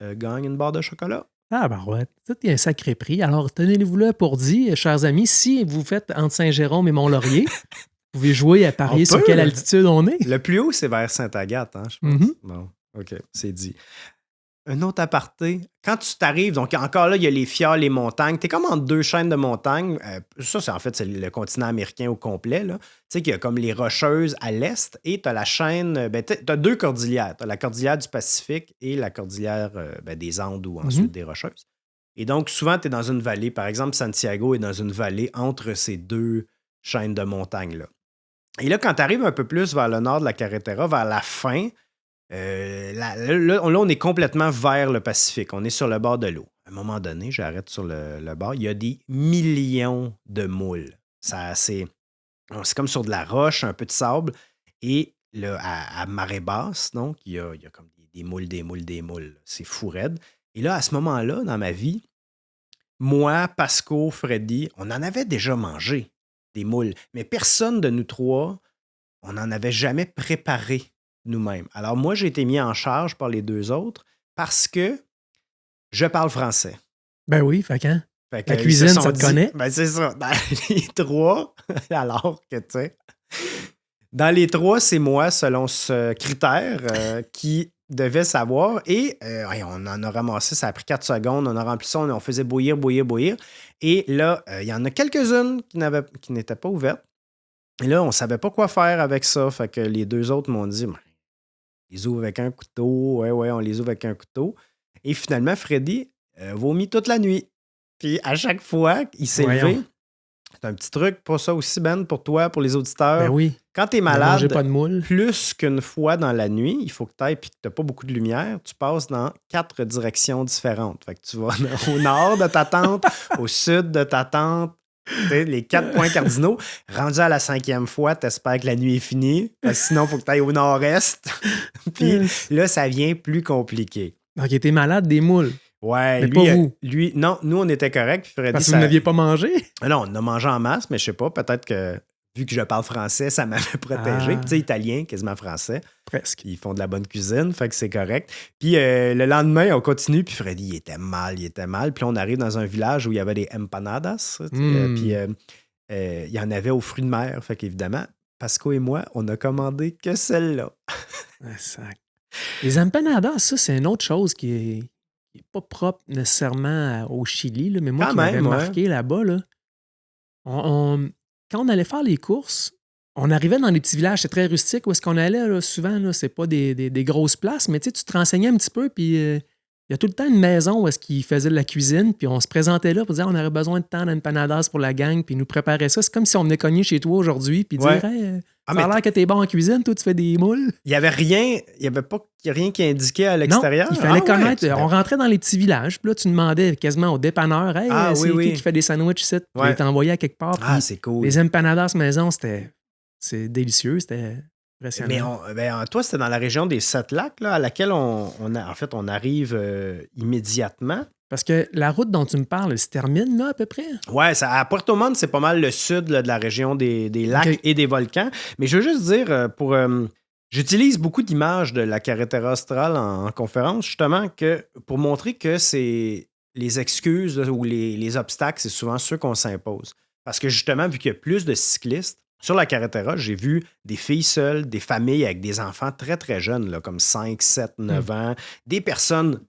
gagne une barre de chocolat. Ah, ben ouais, il y a un sacré prix. Alors, tenez-vous là pour dire, chers amis, si vous faites entre Saint-Jérôme et Mont-Laurier, vous pouvez jouer à parier sur quelle altitude on est. Le plus haut, c'est vers Sainte-Agathe, hein, je pense. Bon, OK, c'est dit. Un autre aparté, quand tu t'arrives, donc encore là, il y a les fjords, les montagnes. Tu es comme entre deux chaînes de montagnes. Ça, c'est le continent américain au complet. Tu sais qu'il y a comme les Rocheuses à l'est et tu as la chaîne. Tu as deux cordillères. Tu as la cordillère du Pacifique et la cordillère des Andes ou ensuite des Rocheuses. Et donc, souvent, tu es dans une vallée. Par exemple, Santiago est dans une vallée entre ces deux chaînes de montagnes-là. Et là, quand tu arrives un peu plus vers le nord de la Carretera, vers la fin, là, on est complètement vers le Pacifique. On est sur le bord de l'eau. À un moment donné, j'arrête sur le bord. Il y a des millions de moules. C'est comme sur de la roche, un peu de sable. Et là, à marée basse, donc, il y a comme des moules. C'est fou raide. Et là, à ce moment-là, dans ma vie, moi, Pasco, Freddy, on en avait déjà mangé des moules. Mais personne de nous trois, on n'en avait jamais préparé nous-mêmes. Alors moi, j'ai été mis en charge par les deux autres parce que je parle français. Ben oui, fait que la cuisine, ça te connaît? Ben c'est ça. Dans les trois, alors que tu sais, dans les trois, c'est moi, selon ce critère, qui devait savoir. Et on en a ramassé, ça a pris 4 secondes. On a rempli ça, on faisait bouillir. Et là, il y en a quelques-unes qui n'étaient pas ouvertes. Et là, on ne savait pas quoi faire avec ça. Fait que les 2 autres m'ont dit, on les ouvre avec un couteau. Ouais, on les ouvre avec un couteau. Et finalement, Freddy vomit toute la nuit. Puis à chaque fois, il s'est levé. C'est un petit truc pour ça aussi, Ben, pour toi, pour les auditeurs. Ben oui. Quand tu es Ne malade, mangez pas de moule. plus qu'une fois dans la nuit, il faut que tu ailles puis que tu n'as pas beaucoup de lumière, tu passes dans 4 directions différentes. Fait que tu vas au nord de ta tente, au sud de ta tente, les 4 points cardinaux. Rendu à la 5e fois, tu espères que la nuit est finie, parce que sinon, il faut que tu ailles au nord-est. Puis là, ça devient plus compliqué. Donc, il était malade des moules. Ouais, mais pas vous. Lui, non, nous, on était corrects. Puis Freddy, parce que vous n'aviez pas mangé? Non, on a mangé en masse, mais je sais pas, peut-être que vu que je parle français, ça m'avait protégé. Puis tu sais, italien, quasiment français. Presque. Ils font de la bonne cuisine, fait que c'est correct. Puis le lendemain, on continue, puis Freddy, il était mal. Puis là, on arrive dans un village où il y avait des empanadas. Puis il y en avait aux fruits de mer. Fait qu'évidemment, Pasco et moi, on a commandé que celle-là. Les empanadas, ça, c'est une autre chose qui est pas propre nécessairement au Chili, là, mais moi, qui m'avait marqué là-bas, là, quand on allait faire les courses, on arrivait dans les petits villages, c'est très rustique, où est-ce qu'on allait, là, souvent, là, c'est pas des grosses places, mais tu te renseignais un petit peu, puis il y a tout le temps une maison où est-ce qu'ils faisaient de la cuisine, puis on se présentait là pour dire on aurait besoin de tant d'empanadas pour la gang, puis ils nous préparaient ça. C'est comme si on venait cogner chez toi aujourd'hui, puis dire hey, ça a l'air que t'es bon en cuisine, toi tu fais des moules. Il y avait rien qui indiquait à l'extérieur. Non, il fallait connaître. On rentrait dans les petits villages, puis là tu demandais quasiment au dépanneur hey, c'est qui fait des sandwichs ici, puis il t'envoyait à quelque part. C'est cool. Les empanadas maison, c'est délicieux, c'était impressionnant. Mais toi, c'était dans la région des 7 lacs, là, à laquelle on arrive immédiatement. Parce que la route dont tu me parles, elle se termine là à peu près? Ouais, à Puerto Montt, c'est pas mal le sud là, de la région des lacs et des volcans. Mais je veux juste dire, j'utilise beaucoup d'images de la Carretera Austral en conférence, justement, pour montrer que c'est les excuses là, ou les obstacles, c'est souvent ceux qu'on s'impose. Parce que justement, vu qu'il y a plus de cyclistes, sur la Carretera, j'ai vu des filles seules, des familles avec des enfants très, très jeunes, là, comme 5, 7, 9 ans, des personnes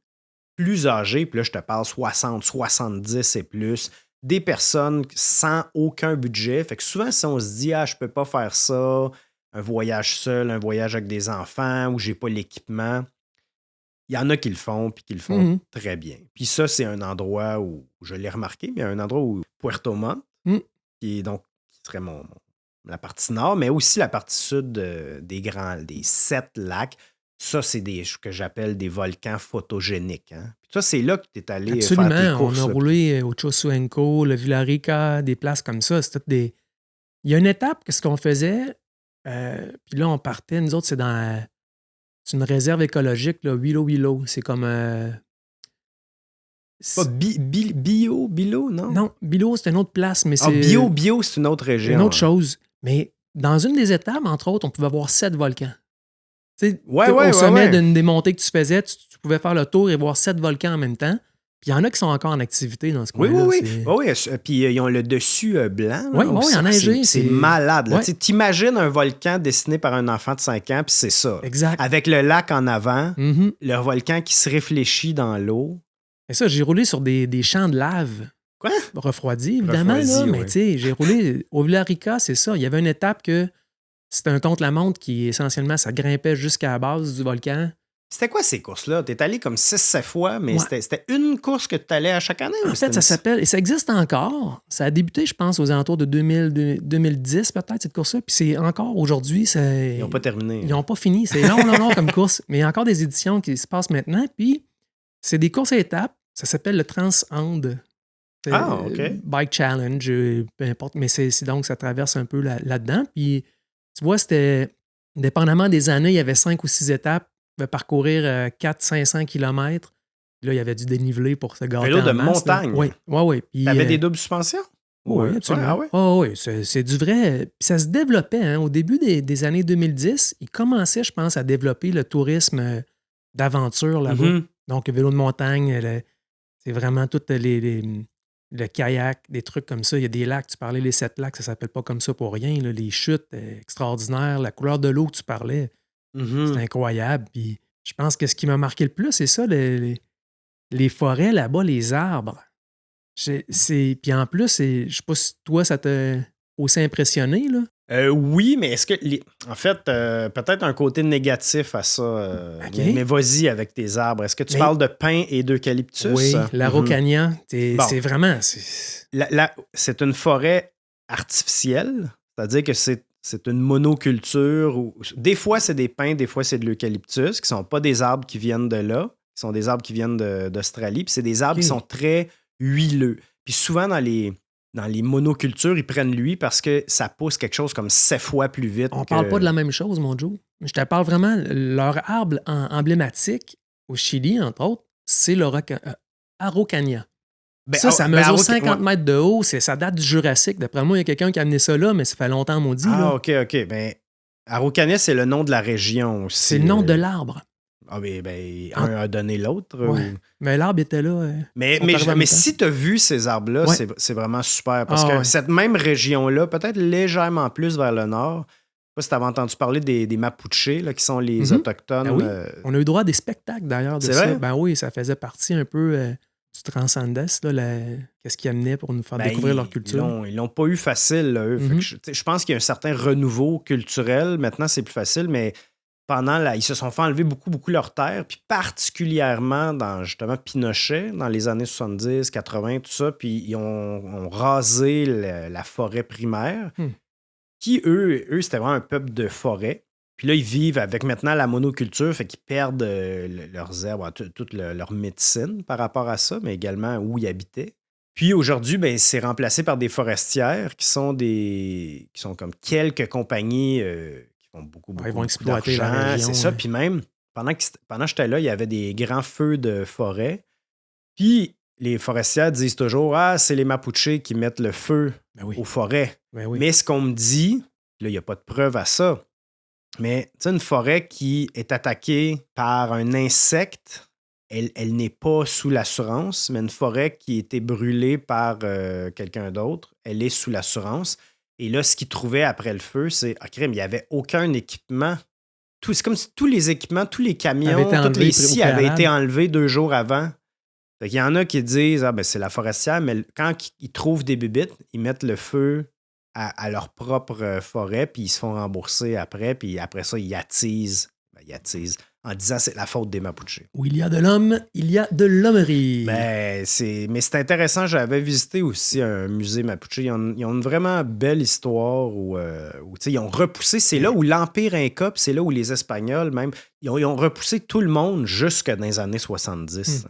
plus âgées, puis là, je te parle 60, 70 et plus, des personnes sans aucun budget. Fait que souvent, si on se dit « Ah, je peux pas faire ça, un voyage seul, un voyage avec des enfants, ou j'ai pas l'équipement », il y en a qui le font, puis qui le font très bien. Puis ça, c'est un endroit où je l'ai remarqué, mais un endroit où Puerto Montt, qui serait la partie nord, mais aussi la partie sud des 7 lacs. Ça, c'est ce que j'appelle des volcans photogéniques. Hein? Puis ça, c'est là que tu es allé faire tes courses. On a roulé au Chosuenco, le Villarrica, des places comme ça. C'est Il y a une étape que ce qu'on faisait, puis là, on partait. Nous autres, c'est une réserve écologique, là, Huilo. C'est comme... Pas Bilo, non? Non, Bilo, c'est une autre place, mais c'est... Bio, c'est une autre région. C'est une autre chose. Mais dans une des étapes, entre autres, on pouvait voir 7 volcans. Au sommet d'une des montées que tu faisais, tu pouvais faire le tour et voir 7 volcans en même temps. Puis il y en a qui sont encore en activité dans ce coin-là. Oui. Puis ils ont le dessus blanc. Oui, enneigé. C'est malade. Tu t'imagines un volcan dessiné par un enfant de 5 ans, puis c'est ça. Exact. Avec le lac en avant, le volcan qui se réfléchit dans l'eau. Et ça, j'ai roulé sur des champs de lave. Quoi? Refroidis, évidemment. Mais tu sais, j'ai roulé au Villarrica, c'est ça. Il y avait une étape que c'était un contre-la-montre qui, essentiellement, ça grimpait jusqu'à la base du volcan. C'était quoi ces courses-là? Tu es allé comme 6-7 fois, mais c'était une course que tu allais à chaque année? En fait, ça s'appelle, et ça existe encore. Ça a débuté, je pense, aux alentours de 2010, peut-être, cette course-là. Puis c'est encore aujourd'hui. Ils n'ont pas terminé. Ils n'ont pas fini. C'est long comme course. Mais il y a encore des éditions qui se passent maintenant. Puis c'est des courses à étapes. Ça s'appelle le Trans-Ande. OK. Bike Challenge, peu importe. Mais c'est donc, ça traverse un peu là-dedans. Puis tu vois, c'était, dépendamment des années, il y avait 5 ou 6 étapes. On pouvait parcourir 400-500 km. Là, il y avait du dénivelé pour se gâter. Vélo de montagne. Oui. Tu avais des doubles suspensions? Oui, absolument. Oui, c'est du vrai. Puis ça se développait. Hein. Au début des années 2010, il commençait, je pense, à développer le tourisme d'aventure là-bas. Donc, le vélo de montagne, c'est vraiment tout le kayak, des trucs comme ça. Il y a des lacs, tu parlais les 7 lacs, ça s'appelle pas comme ça pour rien. Là. Les chutes extraordinaires, la couleur de l'eau que tu parlais, c'est incroyable. Puis Je pense que ce qui m'a marqué le plus, c'est ça, les forêts là-bas, les arbres. Puis en plus, je sais pas si toi, ça t'a aussi impressionné, là. Oui, mais est-ce que. En fait, peut-être un côté négatif à ça. OK. Mais vas-y avec tes arbres. Est-ce que tu Mais- parles de pin et d'eucalyptus? Oui, l'araucania, Bon. c'est vraiment... C'est une forêt artificielle, c'est-à-dire que c'est une monoculture. Des fois, c'est des pins, des fois, c'est de l'eucalyptus, qui sont pas des arbres qui viennent de là, qui sont des arbres qui viennent d'Australie. Puis c'est des arbres OK. qui sont très huileux. Puis souvent, dans les monocultures, ils prennent l'huile parce que ça pousse quelque chose comme 7 fois plus vite. On parle pas de la même chose, mon Joe. Je te parle vraiment, leur arbre emblématique au Chili, entre autres, c'est l'araucania. Ben, Ça mesure 50 ouais. mètres de haut, ça date du Jurassique. D'après moi, il y a quelqu'un qui a amené ça là, mais ça fait longtemps maudit. Ah, là. OK. Ben, Araucania, c'est le nom de la région aussi. C'est le nom de l'arbre. Ah, ben, un a donné l'autre. Ouais. Mais l'arbre était là. Mais si tu as vu ces arbres-là, Ouais. c'est vraiment super. Parce Ah, que ouais. cette même région-là, peut-être légèrement plus vers le nord, je sais pas si tu avais entendu parler des Mapuches, là, qui sont les Autochtones. Ben oui. On a eu droit à des spectacles d'ailleurs de C'est ça. vrai? Ben oui, ça faisait partie un peu du Transcendence, qu'est-ce qu'ils amenaient pour nous faire découvrir leur culture. Ils l'ont pas eu facile, là, eux. Fait que je pense qu'il y a un certain renouveau culturel. Maintenant, c'est plus facile, mais ils se sont fait enlever beaucoup leurs terres, puis particulièrement dans, justement, Pinochet, dans les années 70, 80, tout ça, puis ils ont rasé la forêt primaire, qui, eux, c'était vraiment un peuple de forêt. Puis là, ils vivent avec maintenant la monoculture, fait qu'ils perdent leurs herbes, toute leur médecine par rapport à ça, mais également où ils habitaient. Puis aujourd'hui, ben, c'est remplacé par des forestières qui sont comme quelques compagnies qui font beaucoup Ils vont exploiter la d'argent. région. C'est ça. Puis même, pendant que j'étais là, il y avait des grands feux de forêt. Puis les forestières disent toujours, c'est les Mapuches qui mettent le feu aux forêts. Ben oui. Mais ce qu'on me dit, là, il n'y a pas de preuve à ça, mais tu sais, une forêt qui est attaquée par un insecte, elle n'est pas sous l'assurance, mais une forêt qui a été brûlée par quelqu'un d'autre, elle est sous l'assurance. Et là, ce qu'ils trouvaient après le feu, c'est il n'y avait aucun équipement. C'est comme si tous les équipements, tous les camions, toutes les scies avaient été enlevés 2 jours avant. Fait qu'il y en a qui disent c'est la forestière, mais quand ils trouvent des bébites, ils mettent le feu à leur propre forêt, puis ils se font rembourser après, puis après ça, ils attisent en disant c'est la faute des Mapuches. Où il y a de l'homme, il y a de l'hommerie. Mais c'est intéressant. J'avais visité aussi un musée Mapuche. Ils ont une vraiment belle histoire où ils ont repoussé. C'est là où l'Empire Inca, puis c'est là où les Espagnols, même, ils ont repoussé tout le monde jusque dans les années 70.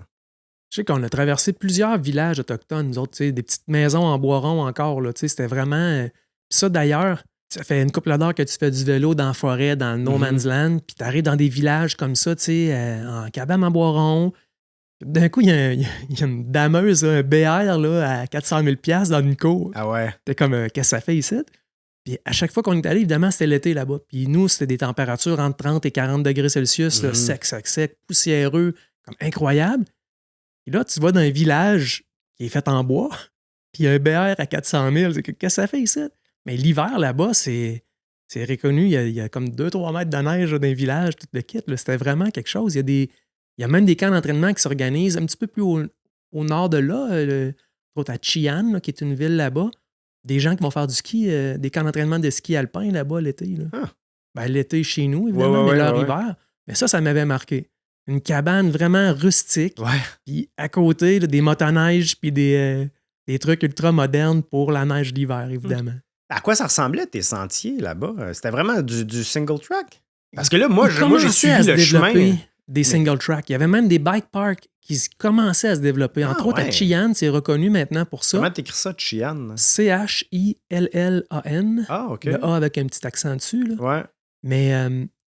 Je sais qu'on a traversé plusieurs villages autochtones, nous autres, des petites maisons en bois rond encore. Là, c'était vraiment. Ça, d'ailleurs, ça fait une couple d'heures que tu fais du vélo dans la forêt, dans le No Man's Land, puis tu arrives dans des villages comme ça, en cabane en bois rond. D'un coup, il y a une dameuse, un BR là, à 400 000 $ dans une cour. Ah ouais? T'es comme, qu'est-ce que ça fait ici? Puis à chaque fois qu'on est allé, évidemment, c'était l'été là-bas. Puis nous, c'était des températures entre 30 et 40 degrés Celsius, là, sec, poussiéreux, comme incroyable. Et là, tu vas dans un village qui est fait en bois, puis il y a un BR à 400 000. Qu'est-ce que ça fait ici? Mais l'hiver, là-bas, c'est reconnu. Il y a comme 2-3 mètres de neige dans les villages, tout le kit. Là. C'était vraiment quelque chose. Il y a même des camps d'entraînement qui s'organisent un petit peu plus au nord de là, à Chi'an, qui est une ville là-bas. Des gens qui vont faire du ski, des camps d'entraînement de ski alpin là-bas l'été. Là. Ben, l'été chez nous, évidemment, mais leur hiver. Mais ça m'avait marqué. Une cabane vraiment rustique. Puis à côté, là, des motoneiges puis des trucs ultra modernes pour la neige d'hiver, évidemment. À quoi ça ressemblait tes sentiers là-bas? C'était vraiment du single track? Parce que là, moi j'ai suivi le chemin. Des single track. Il y avait même des bike parks qui commençaient à se développer. Entre autres, à Chi'an, c'est reconnu maintenant pour ça. Comment t'écris ça, Chi'an? Chillan. Ah, OK. Le A avec un petit accent dessus. Là. Ouais. Mais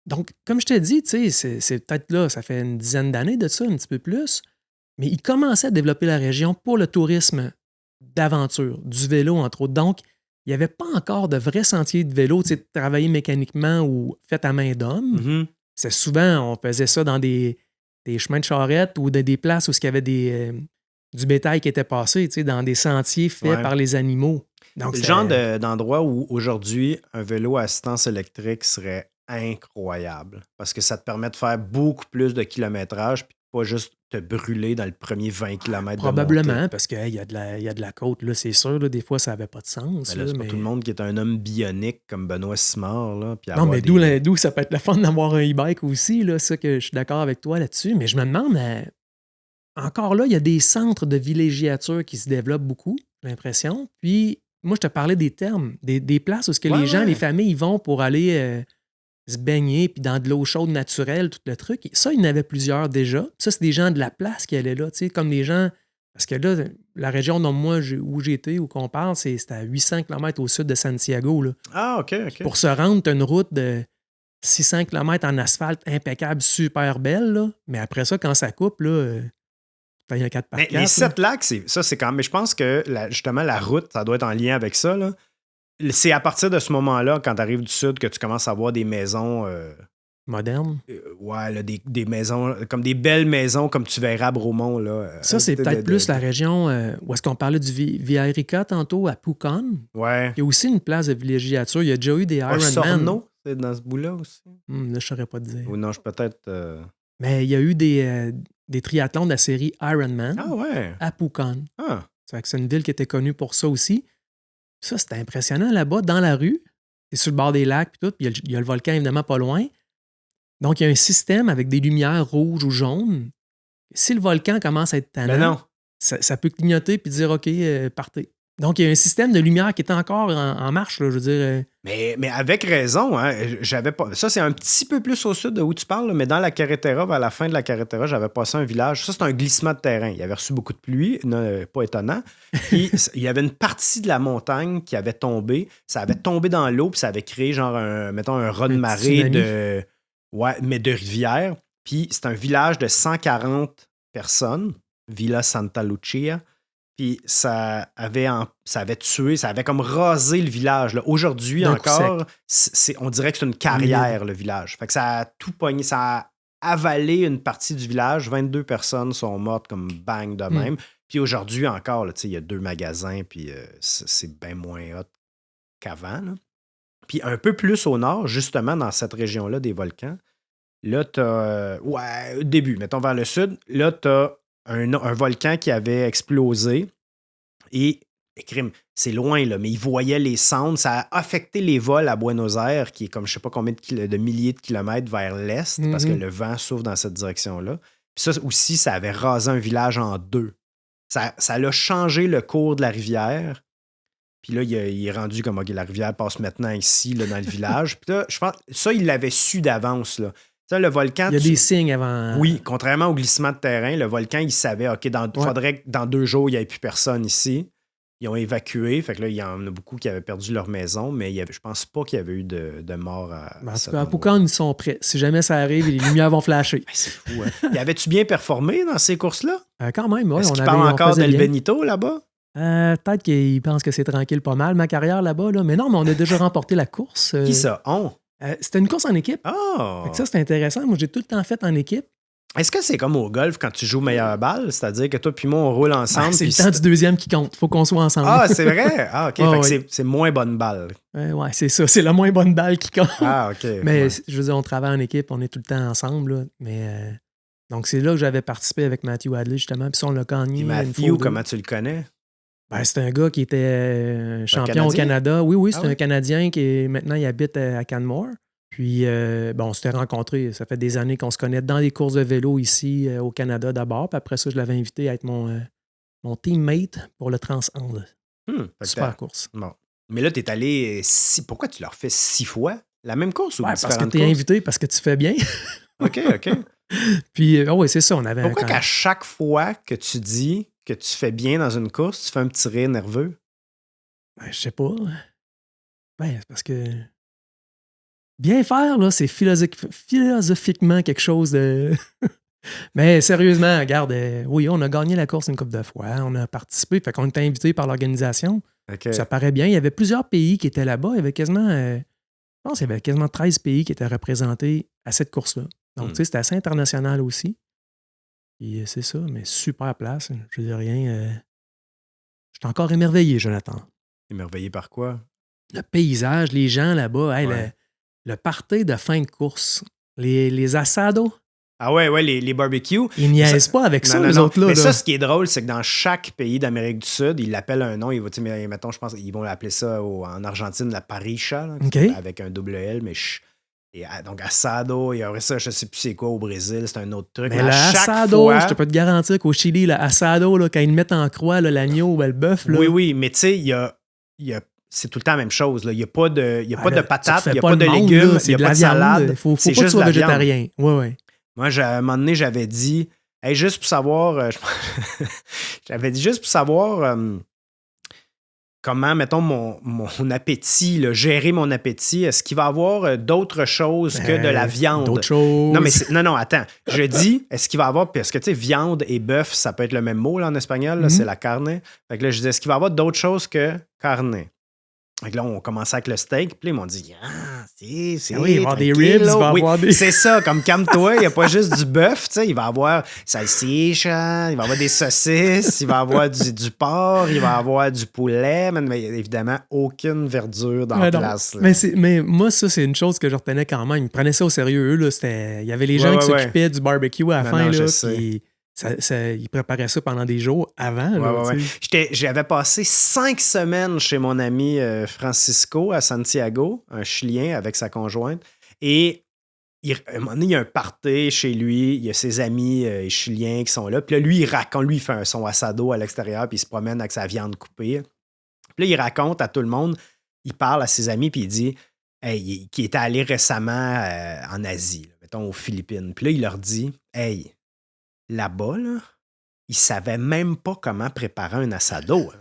donc, comme je t'ai dit, c'est peut-être là, ça fait une dizaine d'années de ça, un petit peu plus. Mais ils commençaient à développer la région pour le tourisme d'aventure, du vélo, entre autres. Donc, il n'y avait pas encore de vrais sentiers de vélo, travailler mécaniquement ou fait à main d'homme. C'est souvent, on faisait ça dans des chemins de charrette ou des places où il y avait du bétail qui était passé, dans des sentiers faits par les animaux. Donc, c'est le genre d'endroit où aujourd'hui, un vélo à assistance électrique serait incroyable parce que ça te permet de faire beaucoup plus de kilométrage puis pas juste te brûler dans le premier 20 kilomètres de montée. Probablement, parce qu'il y a de la côte, là, c'est sûr. Là, des fois, ça n'avait pas de sens. Mais là, Là, c'est pas tout le monde qui est un homme bionique comme Benoît Simard. Là, puis non, mais d'où ça peut être le fun d'avoir un e-bike aussi. Là, ça que je suis d'accord avec toi là-dessus. Mais je me demande, encore là, il y a des centres de villégiature qui se développent beaucoup, j'ai l'impression. Puis, moi, je te parlais des termes, des places où ce que les gens, les familles, ils vont pour aller se baigner, puis dans de l'eau chaude naturelle, tout le truc. Ça, il y en avait plusieurs déjà. Ça, c'est des gens de la place qui allaient là, tu sais, comme des gens... Parce que là, la région dont moi, où j'étais, où qu'on parle, c'est à 800 km au sud de Santiago. Là. Ah, OK. Pour se rendre, tu as une route de 600 km en asphalte impeccable, super belle. Là. Mais après ça, quand ça coupe, là, il y a un 4x4. Mais les 7 lacs, c'est quand même... Mais je pense que, justement, la route, ça doit être en lien avec ça, là. C'est à partir de ce moment-là, quand tu arrives du sud, que tu commences à voir des maisons... moderne. Ouais, là, des maisons, comme des belles maisons, comme tu verras à Bromont. Là, ça, c'est peut-être plus la région où est-ce qu'on parlait du Villarrica tantôt, à Pucón. Ouais. Il y a aussi une place de villégiature. Il y a déjà eu des Ironman. Sorno, c'est dans ce bout-là aussi. Là, je ne saurais pas te dire. Ou non, je peut-être... Mais il y a eu des triathlons de la série Ironman à Pucón. Ah. C'est une ville qui était connue pour ça aussi. Ça, c'était impressionnant là-bas, dans la rue. C'est sur le bord des lacs, puis tout. Puis il y a le volcan, évidemment, pas loin. Donc, il y a un système avec des lumières rouges ou jaunes. Si le volcan commence à être tannant, ça peut clignoter puis dire OK, partez. Donc, il y a un système de lumière qui est encore en marche, là, je veux dire. Mais avec raison, hein, j'avais pas. Ça, c'est un petit peu plus au sud de où tu parles, là, mais dans la carretera, vers la fin de la carretera, j'avais passé un village. Ça, c'est un glissement de terrain. Il avait reçu beaucoup de pluie, pas étonnant. Puis, il y avait une partie de la montagne qui avait tombé. Ça avait tombé dans l'eau, puis ça avait créé, genre, un raz de marée de. Ouais, mais de rivière. Puis, c'est un village de 140 personnes, Villa Santa Lucia. Puis ça avait tué, ça avait comme rasé le village. Là. Aujourd'hui encore, on dirait que c'est une carrière, le village. Fait que ça a tout pogné, ça a avalé une partie du village. 22 personnes sont mortes comme bang de même. Puis aujourd'hui encore, il y a 2 magasins, puis c'est bien moins hot qu'avant. Là. Puis un peu plus au nord, justement, dans cette région-là des volcans, là, t'as... au début, mettons vers le sud, là, t'as un volcan qui avait explosé et c'est loin, là, mais ils voyaient les cendres. Ça a affecté les vols à Buenos Aires, qui est comme je ne sais pas combien de milliers de kilomètres vers l'est, parce que le vent souffle dans cette direction-là. Puis ça aussi, ça avait rasé un village en 2. Ça a changé le cours de la rivière. Puis là, il est rendu comme, OK, la rivière passe maintenant ici, là, dans le village. Puis là, je pense, ça, il l'avait su d'avance, là. Ça, le volcan... Il y a des signes avant... Oui, contrairement au glissement de terrain, le volcan, il savait, OK, faudrait que dans 2 jours, il n'y ait plus personne ici. Ils ont évacué. Fait que là, il y en a beaucoup qui avaient perdu leur maison, mais je pense pas qu'il y avait eu de mort à en tout cas, à Pucón, ils sont prêts. Si jamais ça arrive, les lumières vont flasher. C'est fou, hein? Et avais-tu bien performé dans ces courses-là? Quand même, oui. Est-ce qu'il parle encore d'El Benito là-bas? Peut-être qu'il pense que c'est tranquille pas mal, ma carrière là-bas. Là. Mais non, mais on a déjà remporté la course. Qui ça? C'était une course en équipe. Oh! Ça, c'est intéressant. Moi, j'ai tout le temps fait en équipe. Est-ce que c'est comme au golf quand tu joues meilleure balle? C'est-à-dire que toi puis moi, on roule ensemble. C'est le temps du deuxième qui compte. Il faut qu'on soit ensemble. Ah, c'est vrai? Ah, OK. Fait que c'est moins bonne balle. Oui, c'est ça. C'est la moins bonne balle qui compte. Ah, OK. Mais je veux dire, on travaille en équipe. On est tout le temps ensemble. Là. Mais donc, c'est là que j'avais participé avec Matthew Hadley, justement. Puis ça, on l'a gagné. Puis Matthew, comment tu le connais? C'est un gars qui était champion au Canada. Oui, c'est un Canadien qui maintenant il habite à Canmore. Puis, on s'était rencontrés. Ça fait des années qu'on se connaît dans les courses de vélo ici au Canada d'abord. Puis après ça, je l'avais invité à être mon teammate pour le Trans-Ande. Super course. Bon. Mais là, tu es allé... Pourquoi tu l'as refait 6 fois? La même course ou parce que tu es invité, parce que tu fais bien. OK. Puis, oui, c'est ça. On avait pourquoi qu'à chaque fois que tu dis que tu fais bien dans une course, tu fais un petit rire nerveux? Je sais pas. Parce que... Bien faire, là, c'est philosophiquement quelque chose de... Mais sérieusement, regarde, oui, on a gagné la course une couple de fois, on a participé, fait qu'on était invité par l'organisation. Okay. Ça paraît bien. Il y avait plusieurs pays qui étaient là-bas. Il y avait quasiment, je pense qu'il y avait quasiment 13 pays qui étaient représentés à cette course-là. Donc, tu sais, c'était assez international aussi. Et c'est ça, mais super place. Je veux dire rien. Je suis encore émerveillé, Jonathan. Émerveillé par quoi? Le paysage, les gens là-bas. Hey, le party de fin de course, les asados, Ah ouais, les barbecues. ils niaisent pas avec ça, les autres là. Mais là. ça, ce qui est drôle, c'est que dans chaque pays d'Amérique du Sud, ils l'appellent un nom. Mettons, je pense qu'ils vont l'appeler ça en Argentine, la parricha, là, OK. avec un double L, mais donc asado, il y aurait ça, je sais plus c'est quoi au Brésil, c'est un autre truc. Mais à le chaque asado, fois, je te peux te garantir qu'au Chili, le asado, là, quand ils le mettent en croix, là, l'agneau, ben, le bœuf, là, oui, mais tu sais, c'est tout le temps la même chose. Là. Il n'y a pas de, là, patates, tu il n'y refais a pas de le monde, légumes, là, il n'y c'est a de pas la de viande. salade. Il faut c'est pas que tu juste sois de la viande. végétarien. Ouais. Moi, à un moment donné, j'avais dit, hey, juste pour savoir, j'avais dit juste pour savoir comment, mettons, mon appétit, là, gérer mon appétit, est-ce qu'il va y avoir d'autres choses que de la viande? D'autres choses. Non, mais non, attends. Je dis, est-ce qu'il va y avoir, parce que tu sais, viande et bœuf, ça peut être le même mot là, en espagnol, là, c'est la carne. Fait que là, je dis, est-ce qu'il va y avoir d'autres choses que carne? Fait que là, on commençait avec le steak, puis là, ils m'ont dit, c'est. Oui, il va y avoir des tranquille, ribs, il va y oui, avoir des. C'est ça, comme calme-toi, il n'y a pas juste du bœuf, tu sais, il va y avoir salsicha, il va y avoir des saucisses, il va y avoir du porc, il va y avoir du poulet, mais évidemment, aucune verdure dans la place. Là. Mais moi, ça, c'est une chose que je retenais quand même. Ils prenaient ça au sérieux, eux, là. Il y avait les gens qui s'occupaient du barbecue à la fin, là, puis ils préparaient ça pendant des jours avant. Ouais. J'avais passé 5 semaines chez mon ami Francisco à Santiago, un Chilien avec sa conjointe. Et à un moment donné, il y a un party chez lui. Il y a ses amis chiliens qui sont là. Puis là, lui, il fait son asado à l'extérieur, puis il se promène avec sa viande coupée. Puis là, il raconte à tout le monde, il parle à ses amis, puis il dit qu'il était allé récemment en Asie, là, mettons aux Philippines. Puis là, il leur dit, hey, là-bas, là, ils savaient même pas comment préparer un asado. Hein.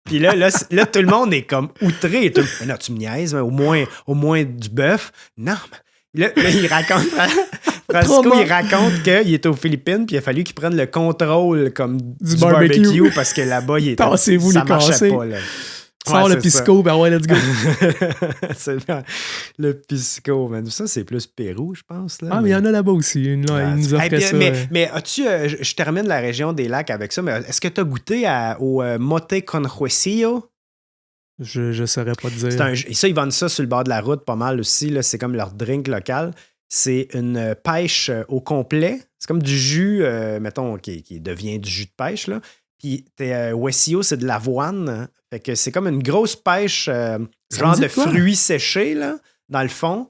Puis là, tout le monde est comme outré. Mais non, tu me niaises, mais au moins du bœuf. Non, mais là, il raconte... Francisco, il raconte qu'il était aux Philippines puis il a fallu qu'il prenne le contrôle comme du barbecue parce que là-bas, ça marchait pas. Là. Sors le pisco, ben ouais, let's go. C'est le pisco, man. Ça, c'est plus Pérou, je pense. Là, mais il y en a là-bas aussi. Ils nous offraient ça. Mais as-tu... je termine la région des lacs avec ça, mais est-ce que tu as goûté au mote con huesillo? Je saurais pas te dire. Et ça, ils vendent ça sur le bord de la route pas mal aussi. Là. C'est comme leur drink local. C'est une pêche au complet. C'est comme du jus, mettons, qui devient du jus de pêche, là. Puis huesillo, c'est de l'avoine. Fait que c'est comme une grosse pêche, genre de fruits séchés, là, dans le fond.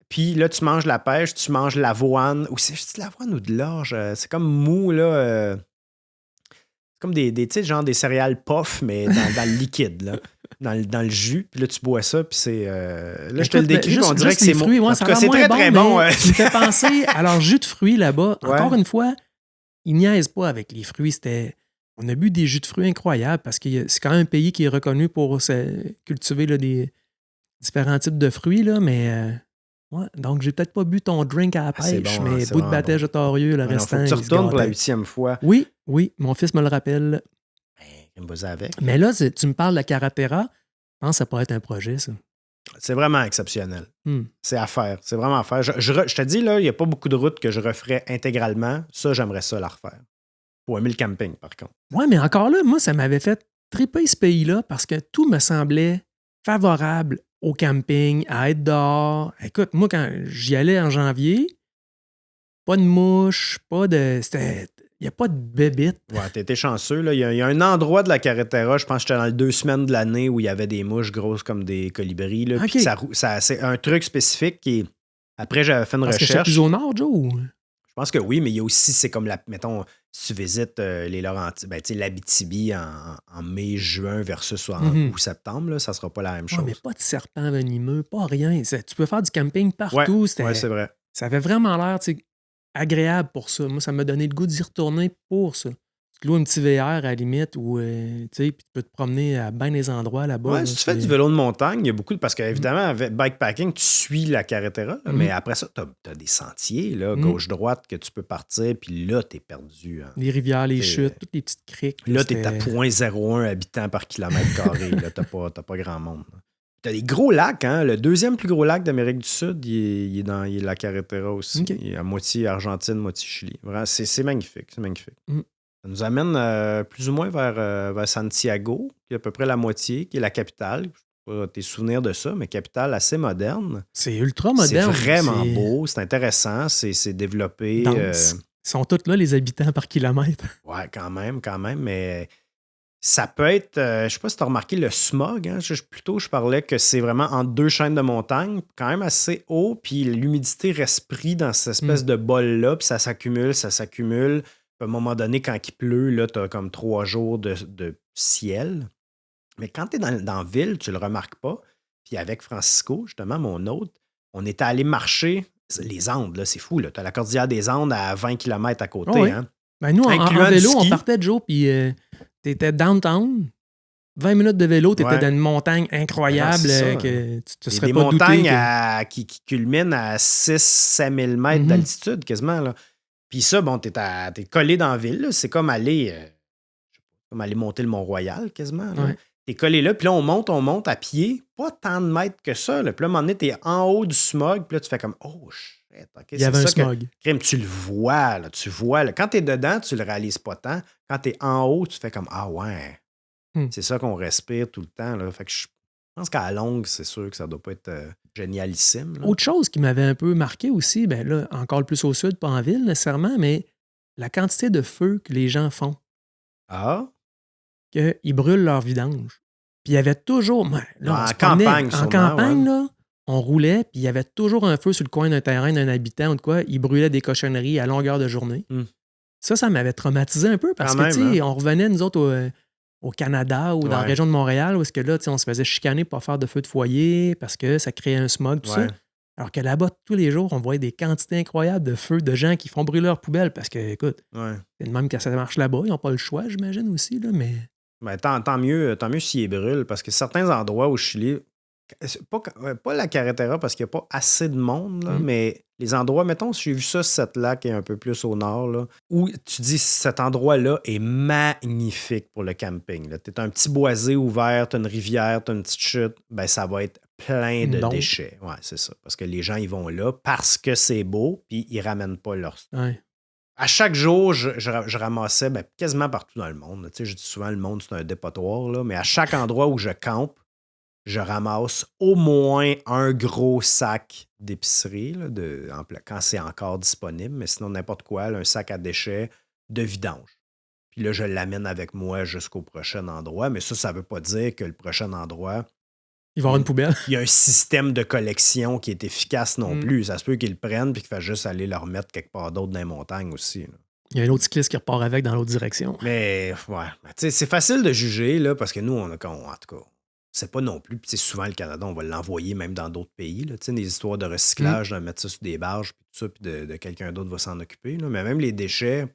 Puis là, tu manges la pêche, tu manges l'avoine. Ou c'est de l'avoine ou de l'orge? C'est comme mou, là. C'est comme tu sais, genre des céréales puff, mais dans le liquide, là. Dans le jus. Puis là, tu bois ça, puis c'est... là, je te le décris, on dirait que c'est fruits, en tout cas, c'est très, très bon. Tu me fais penser à leur jus de fruits là-bas. Ouais. Encore une fois, ils niaisent pas avec les fruits. On a bu des jus de fruits incroyables parce que c'est quand même un pays qui est reconnu pour cultiver là, des différents types de fruits, là, mais... ouais, donc, j'ai peut-être pas bu ton drink à la pêche, bon, mais bout de batège otorieux, le restant... Faut que tu retournes pour la 8e fois. Oui, mon fils me le rappelle. Mais là, tu me parles de la Carretera. Je pense que ça pourrait être un projet, ça. C'est vraiment exceptionnel. C'est à faire. C'est vraiment à faire. Je te dis, là, il n'y a pas beaucoup de routes que je referais intégralement. Ça, j'aimerais ça la refaire. Pour aimer le camping, par contre. Oui, mais encore là, moi, ça m'avait fait triper ce pays-là parce que tout me semblait favorable au camping, à être dehors. Écoute, moi, quand j'y allais en janvier, pas de mouches, pas de... Il n'y a pas de bébite. Ouais, t'étais chanceux. Là. Il y a un endroit de la Carretera, je pense que j'étais dans les 2 semaines de l'année où il y avait des mouches grosses comme des colibris. Là, okay. C'est un truc spécifique qui... Après, j'avais fait une recherche. Parce que c'est plus au nord, Joe? Je pense que oui, mais il y a aussi, c'est comme, mettons, si tu visites les Laurentides, ben, tu sais, l'Abitibi en mai, juin versus août, septembre, là, ça sera pas la même chose. Mais pas de serpents venimeux, pas rien. Tu peux faire du camping partout. Ouais, c'est vrai. Ça avait vraiment l'air, tu sais, agréable pour ça. Moi, ça m'a donné le goût d'y retourner pour ça. Tu te loues un petit VR à la limite ou tu sais, puis tu peux te promener à bien des endroits là-bas. Ouais, si tu fais du vélo de montagne, il y a beaucoup parce qu'évidemment, avec bikepacking, tu suis la Carretera, mais après ça, tu as des sentiers, là, gauche-droite, que tu peux partir, puis là, tu es perdu. Hein. Les rivières, les chutes, toutes les petites criques. Là, tu es à 0.01 habitants par kilomètre carré. Là, t'as pas grand monde. Tu as des gros lacs, hein? Le 2e plus gros lac d'Amérique du Sud, il est dans la Carretera aussi. Okay. Il est à moitié Argentine, moitié Chili. Vraiment, c'est magnifique. C'est magnifique. Ça nous amène plus ou moins vers Santiago, qui est à peu près la moitié, qui est la capitale. pas tes souvenirs de ça, mais capitale assez moderne. C'est ultra C'est moderne. vraiment C'est beau, c'est intéressant, c'est développé. dense. Ils sont tous là, les habitants par kilomètre. Ouais, quand même, mais ça peut être, je sais pas si tu as remarqué le smog, hein, plutôt je parlais que c'est vraiment entre deux chaînes de montagnes, quand même assez haut, puis l'humidité reste prise dans cette espèce de bol-là, puis ça s'accumule, ça s'accumule. Puis à un moment donné, quand il pleut, là, tu as comme 3 jours de ciel. Mais quand tu es dans la ville, tu le remarques pas. Puis avec Francisco, justement, mon hôte, on était allé marcher les Andes, là, c'est fou, là. Tu as la cordillère des Andes à 20 km à Oh côté, oui. hein. Ben nous, en Incluant du vélo, on ski. partait, Joe, puis t'étais downtown. 20 minutes de vélo, t'étais Ouais. dans une montagne Ben non, incroyable c'est ça, que tu te Il y a serais des pas douté montagnes que... qui culminent à 6-7 000 mètres Mhm. d'altitude quasiment, là. Puis ça, bon, t'es collé dans la ville, là. C'est comme aller monter le Mont-Royal quasiment, là. Ouais. T'es collé là, puis là, on monte à pied, pas tant de mètres que ça, là. Puis là, à un moment donné, t'es en haut du smog, puis là, tu fais comme « Oh, shit, OK, Il y avait un smog. Crime, tu le vois, là, tu vois. Là. Quand t'es dedans, tu le réalises pas tant. Quand t'es en haut, tu fais comme « Ah ouais, c'est ça qu'on respire tout le temps, là. » Fait que je pense qu'à la longue, c'est sûr que ça doit pas être génialissime, là. Autre chose qui m'avait un peu marqué aussi, ben là, encore plus au sud, pas en ville nécessairement, mais la quantité de feu que les gens font, Ah? qu'ils brûlent leur vidange. Puis il y avait toujours... ben, là, on En se promenait campagne, en sûrement, campagne, ouais. là, on roulait, puis il y avait toujours un feu sur le coin d'un terrain d'un habitant ou de quoi. Ils brûlaient des cochonneries à longueur de journée. Ça m'avait traumatisé un peu parce Quand que, même, tu sais, hein? on revenait, nous autres, au Canada ou dans la Ouais. région de Montréal, où est-ce que là, tu sais, on se faisait chicaner pour pas faire de feu de foyer parce que ça créait un smog, tout Ouais. ça. Alors que là-bas, tous les jours, on voyait des quantités incroyables de feux, de gens qui font brûler leurs poubelles parce que, écoute, Ouais. c'est le même que ça marche là-bas. Ils n'ont pas le choix, j'imagine aussi, là, mais... Ben, tant mieux s'ils brûlent, parce que certains endroits au Chili, pas la Carretera parce qu'il n'y a pas assez de monde, là, mais les endroits, mettons, si j'ai vu ça, cette lac est un peu plus au nord, là, où tu dis cet endroit-là est magnifique pour le camping. Tu as un petit boisé ouvert, tu as une rivière, tu as une petite chute, ben ça va être plein de Donc. déchets. Ouais, c'est ça. Parce que les gens, ils vont là parce que c'est beau, puis ils ramènent pas leur stock. Ouais. À chaque jour, je ramassais quasiment partout dans le monde. Tu sais, je dis souvent, le monde, c'est un dépotoir, là, mais à chaque endroit où je campe, je ramasse au moins un gros sac d'épicerie, là, quand c'est encore disponible, mais sinon n'importe quoi, là, un sac à déchets de vidange. Puis là, je l'amène avec moi jusqu'au prochain endroit, mais ça ne veut pas dire que le prochain endroit, Il va y avoir une poubelle. il y a un système de collection qui est efficace non plus. Ça se peut qu'ils le prennent et qu'ils fassent juste aller le remettre quelque part d'autre dans les montagnes aussi, là. Il y a un autre cycliste qui repart avec dans l'autre direction. Mais, ouais. Tu sais, c'est facile de juger, là, parce que nous, en tout cas, c'est pas non plus. Puis, souvent, le Canada, on va l'envoyer même dans d'autres pays, là. Tu sais, des histoires de recyclage, de mettre ça sur des barges, puis tout ça, puis de quelqu'un d'autre va s'en occuper, là. Mais même les déchets,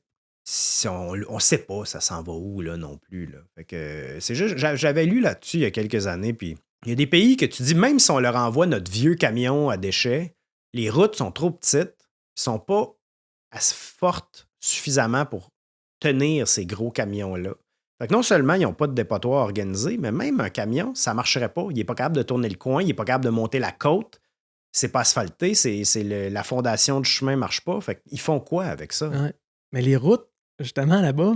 si on sait pas, ça s'en va où, là, non plus, là. Fait que c'est juste, j'avais lu là-dessus il y a quelques années, puis il y a des pays que tu dis, même si on leur envoie notre vieux camion à déchets, les routes sont trop petites, ils sont pas assez fortes suffisamment pour tenir ces gros camions-là. Fait que non seulement ils n'ont pas de dépotoir organisé, mais même un camion, ça ne marcherait pas. Il n'est pas capable de tourner le coin, il n'est pas capable de monter la côte. C'est pas asphalté, la fondation du chemin ne marche pas. Fait qu'ils font quoi avec ça? Ouais. Mais les routes, justement, là-bas,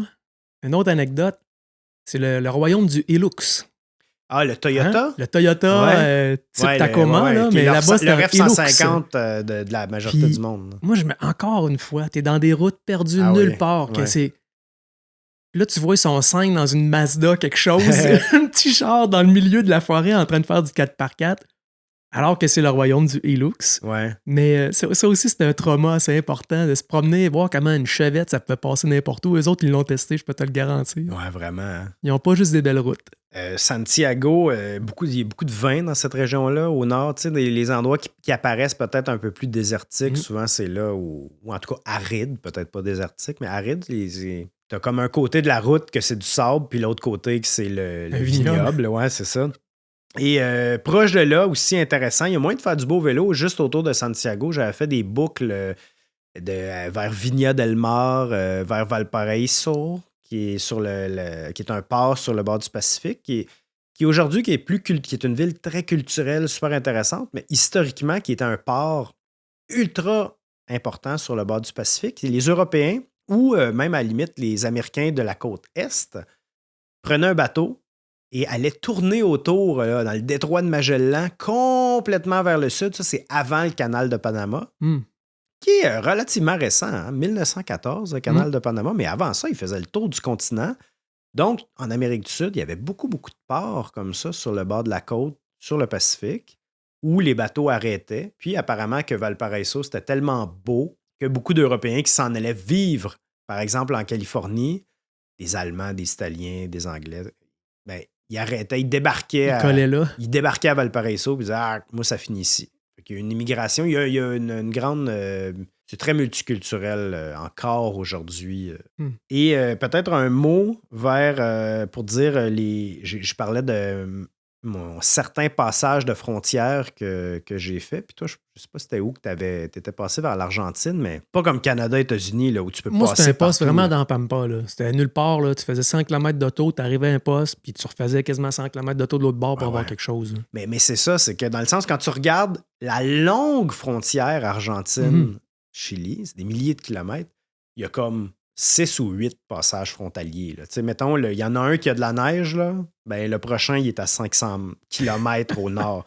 une autre anecdote, c'est le royaume du Hilux. Ah, le Toyota? Hein? Le Toyota type Tacoma, là, mais là-bas, c'est le un F-150 de la majorité Puis, du monde. Moi, encore une fois, t'es dans des routes perdues nulle part. Que c'est... Là, tu vois son 5 dans une Mazda, quelque chose, un petit char dans le milieu de la forêt en train de faire du 4x4, alors que c'est le royaume du Hilux. Ouais. Mais ça aussi, c'était un trauma assez important de se promener et voir comment une chevette, ça peut passer n'importe où. Eux autres, ils l'ont testé, je peux te le garantir. Ouais, vraiment. Hein? Ils n'ont pas juste des belles routes. Santiago, il y a beaucoup de vin dans cette région-là, au nord. Tu sais, les endroits qui apparaissent peut-être un peu plus désertiques, souvent c'est là, ou en tout cas arides, peut-être pas désertiques, mais arides. T'as comme un côté de la route que c'est du sable, puis l'autre côté que c'est le vignoble. Ouais, c'est ça. Et proche de là, aussi intéressant, il y a moyen de faire du beau vélo juste autour de Santiago. J'avais fait des boucles vers Viña del Mar, vers Valparaiso, qui est qui est un port sur le bord du Pacifique, qui aujourd'hui qui est une ville très culturelle, super intéressante, mais historiquement qui était un port ultra important sur le bord du Pacifique. Et les Européens ou même à la limite les Américains de la côte Est prenaient un bateau, et allait tourner autour là, dans le détroit de Magellan, complètement vers le sud. Ça, c'est avant le canal de Panama, qui est relativement récent, hein? 1914, le canal de Panama. Mais avant ça, il faisait le tour du continent. Donc, en Amérique du Sud, il y avait beaucoup de ports comme ça sur le bord de la côte, sur le Pacifique, où les bateaux arrêtaient. Puis apparemment que Valparaiso, c'était tellement beau que beaucoup d'Européens qui s'en allaient vivre, par exemple en Californie, des Allemands, des Italiens, des Anglais, ben, ils arrêtaient, ils débarquaient à Valparaiso et disaient « Ah, moi, ça finit ici ». Il y a une immigration, il y a une grande... c'est très multiculturel encore aujourd'hui. Et peut-être un mot pour dire je parlais de mon certain passage de frontières que j'ai fait. Puis toi, je ne sais pas c'était où que tu étais passé vers l'Argentine, mais pas comme Canada, États-Unis, là, où tu peux passer. Moi, c'était un poste partout, vraiment dans Pampa. Là. C'était nulle part. Là. Tu faisais 100 km d'auto, tu arrivais à un poste, puis tu refaisais quasiment 100 km d'auto de l'autre bord pour avoir quelque chose. Mais c'est ça, c'est que dans le sens, quand tu regardes la longue frontière Argentine-Chili, c'est des milliers de kilomètres, il y a comme 6 ou 8 passages frontaliers. Là. Mettons, il y en a un qui a de la neige, là, ben, le prochain, il est à 500 km au nord.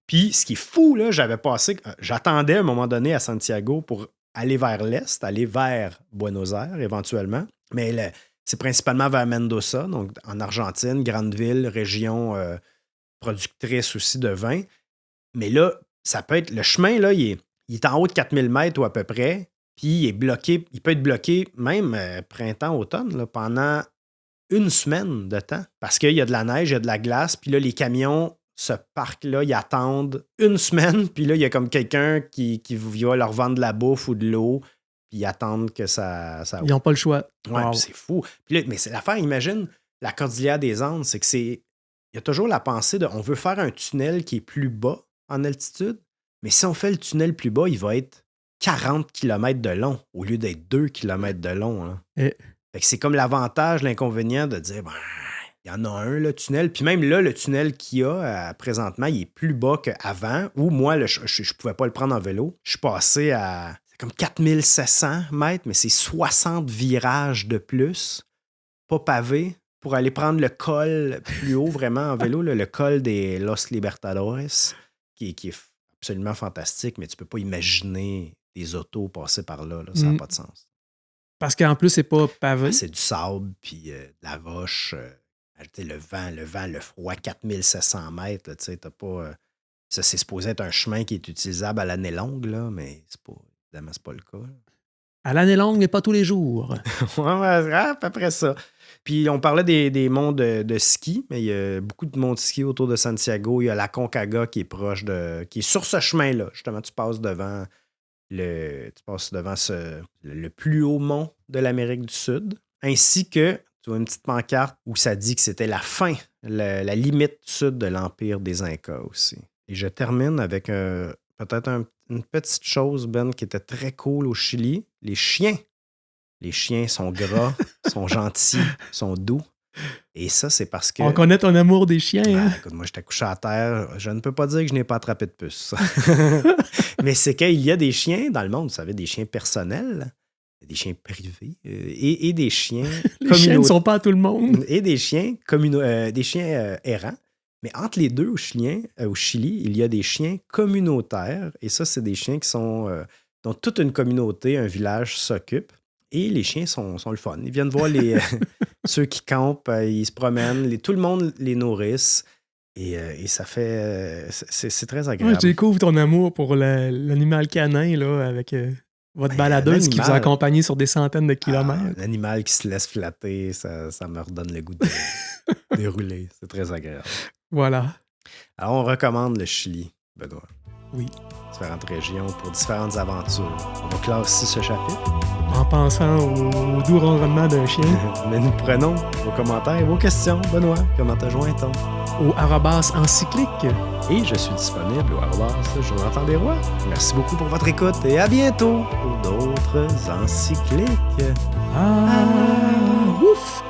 Puis, ce qui est fou, là, j'attendais à un moment donné à Santiago pour aller vers l'est, aller vers Buenos Aires éventuellement. Mais c'est principalement vers Mendoza, donc en Argentine, grande ville, région productrice aussi de vin. Mais là, ça peut être... Le chemin, là, il est en haut de 4000 mètres ou à peu près. Puis il est bloqué, il peut être bloqué même printemps-automne là, pendant une semaine de temps. Parce qu'il y a de la neige, il y a de la glace, puis là, les camions se parquent là, ils attendent une semaine, puis là, il y a comme quelqu'un qui va leur vendre de la bouffe ou de l'eau, puis ils attendent que ça Ils n'ont pas le choix. Ouais, wow. C'est fou. Puis là, mais c'est l'affaire, imagine, la cordillère des Andes, c'est que il y a toujours la pensée de on veut faire un tunnel qui est plus bas en altitude, mais si on fait le tunnel plus bas, il va être 40 km de long au lieu d'être 2 km de long. Là. Fait que c'est comme l'avantage, l'inconvénient de dire il y en a un, le tunnel. Puis même là, le tunnel qu'il y a présentement, il est plus bas qu'avant. Ou moi, je ne pouvais pas le prendre en vélo. Je suis passé à comme 4700 mètres, mais c'est 60 virages de plus, pas pavés, pour aller prendre le col plus haut, vraiment en vélo, là, le col des Los Libertadores, qui est absolument fantastique, mais tu ne peux pas imaginer des autos passer par là. Ça n'a pas de sens. Parce qu'en plus, c'est pas pavé. C'est du sable, puis de la roche. Le vent, le froid, 4700 mètres. T'as pas, ça, c'est supposé être un chemin qui est utilisable à l'année longue, là, mais évidemment, c'est pas le cas. Là. À l'année longue, mais pas tous les jours. À peu près ça. Puis on parlait des monts de ski, mais il y a beaucoup de monts de ski autour de Santiago. Il y a la Concagua qui est proche qui est sur ce chemin-là. Justement, tu passes devant le plus haut mont de l'Amérique du Sud, ainsi que tu vois une petite pancarte où ça dit que c'était la fin, la limite sud de l'Empire des Incas aussi. Et je termine avec peut-être une petite chose, Ben, qui était très cool au Chili. Les chiens. Les chiens sont gras, sont gentils, sont doux. Et ça, c'est parce que... On connaît ton amour des chiens. Hein? Écoute, moi, j'étais couché à terre. Je ne peux pas dire que je n'ai pas attrapé de puce. Mais c'est qu'il y a des chiens dans le monde, vous savez, des chiens personnels, des chiens privés et des chiens... Les chiens ne sont pas à tout le monde. Et des chiens, errants. Mais entre les deux, au Chili, il y a des chiens communautaires. Et ça, c'est des chiens qui dont toute une communauté, un village s'occupe. Et les chiens sont le fun. Ils viennent voir ceux qui campent, ils se promènent, tout le monde les nourrisse. Et ça fait... c'est très agréable. Ouais, je découvre ton amour pour l'animal canin là, avec votre baladeuse qui vous a accompagné sur des centaines de kilomètres. Un animal qui se laisse flatter, ça me redonne le goût de dérouler. C'est très agréable. Voilà. Alors, on recommande le Chili, Benoît. Oui. Différentes régions pour différentes aventures. On va classer ce chapitre. En pensant au doux ronronnement d'un chien. Mais nous prenons vos commentaires et vos questions. Benoît, comment te joint-on? Au @encyclique. Et je suis disponible au @Jonathan Desrois. Merci beaucoup pour votre écoute et à bientôt pour d'autres encycliques. Ouf!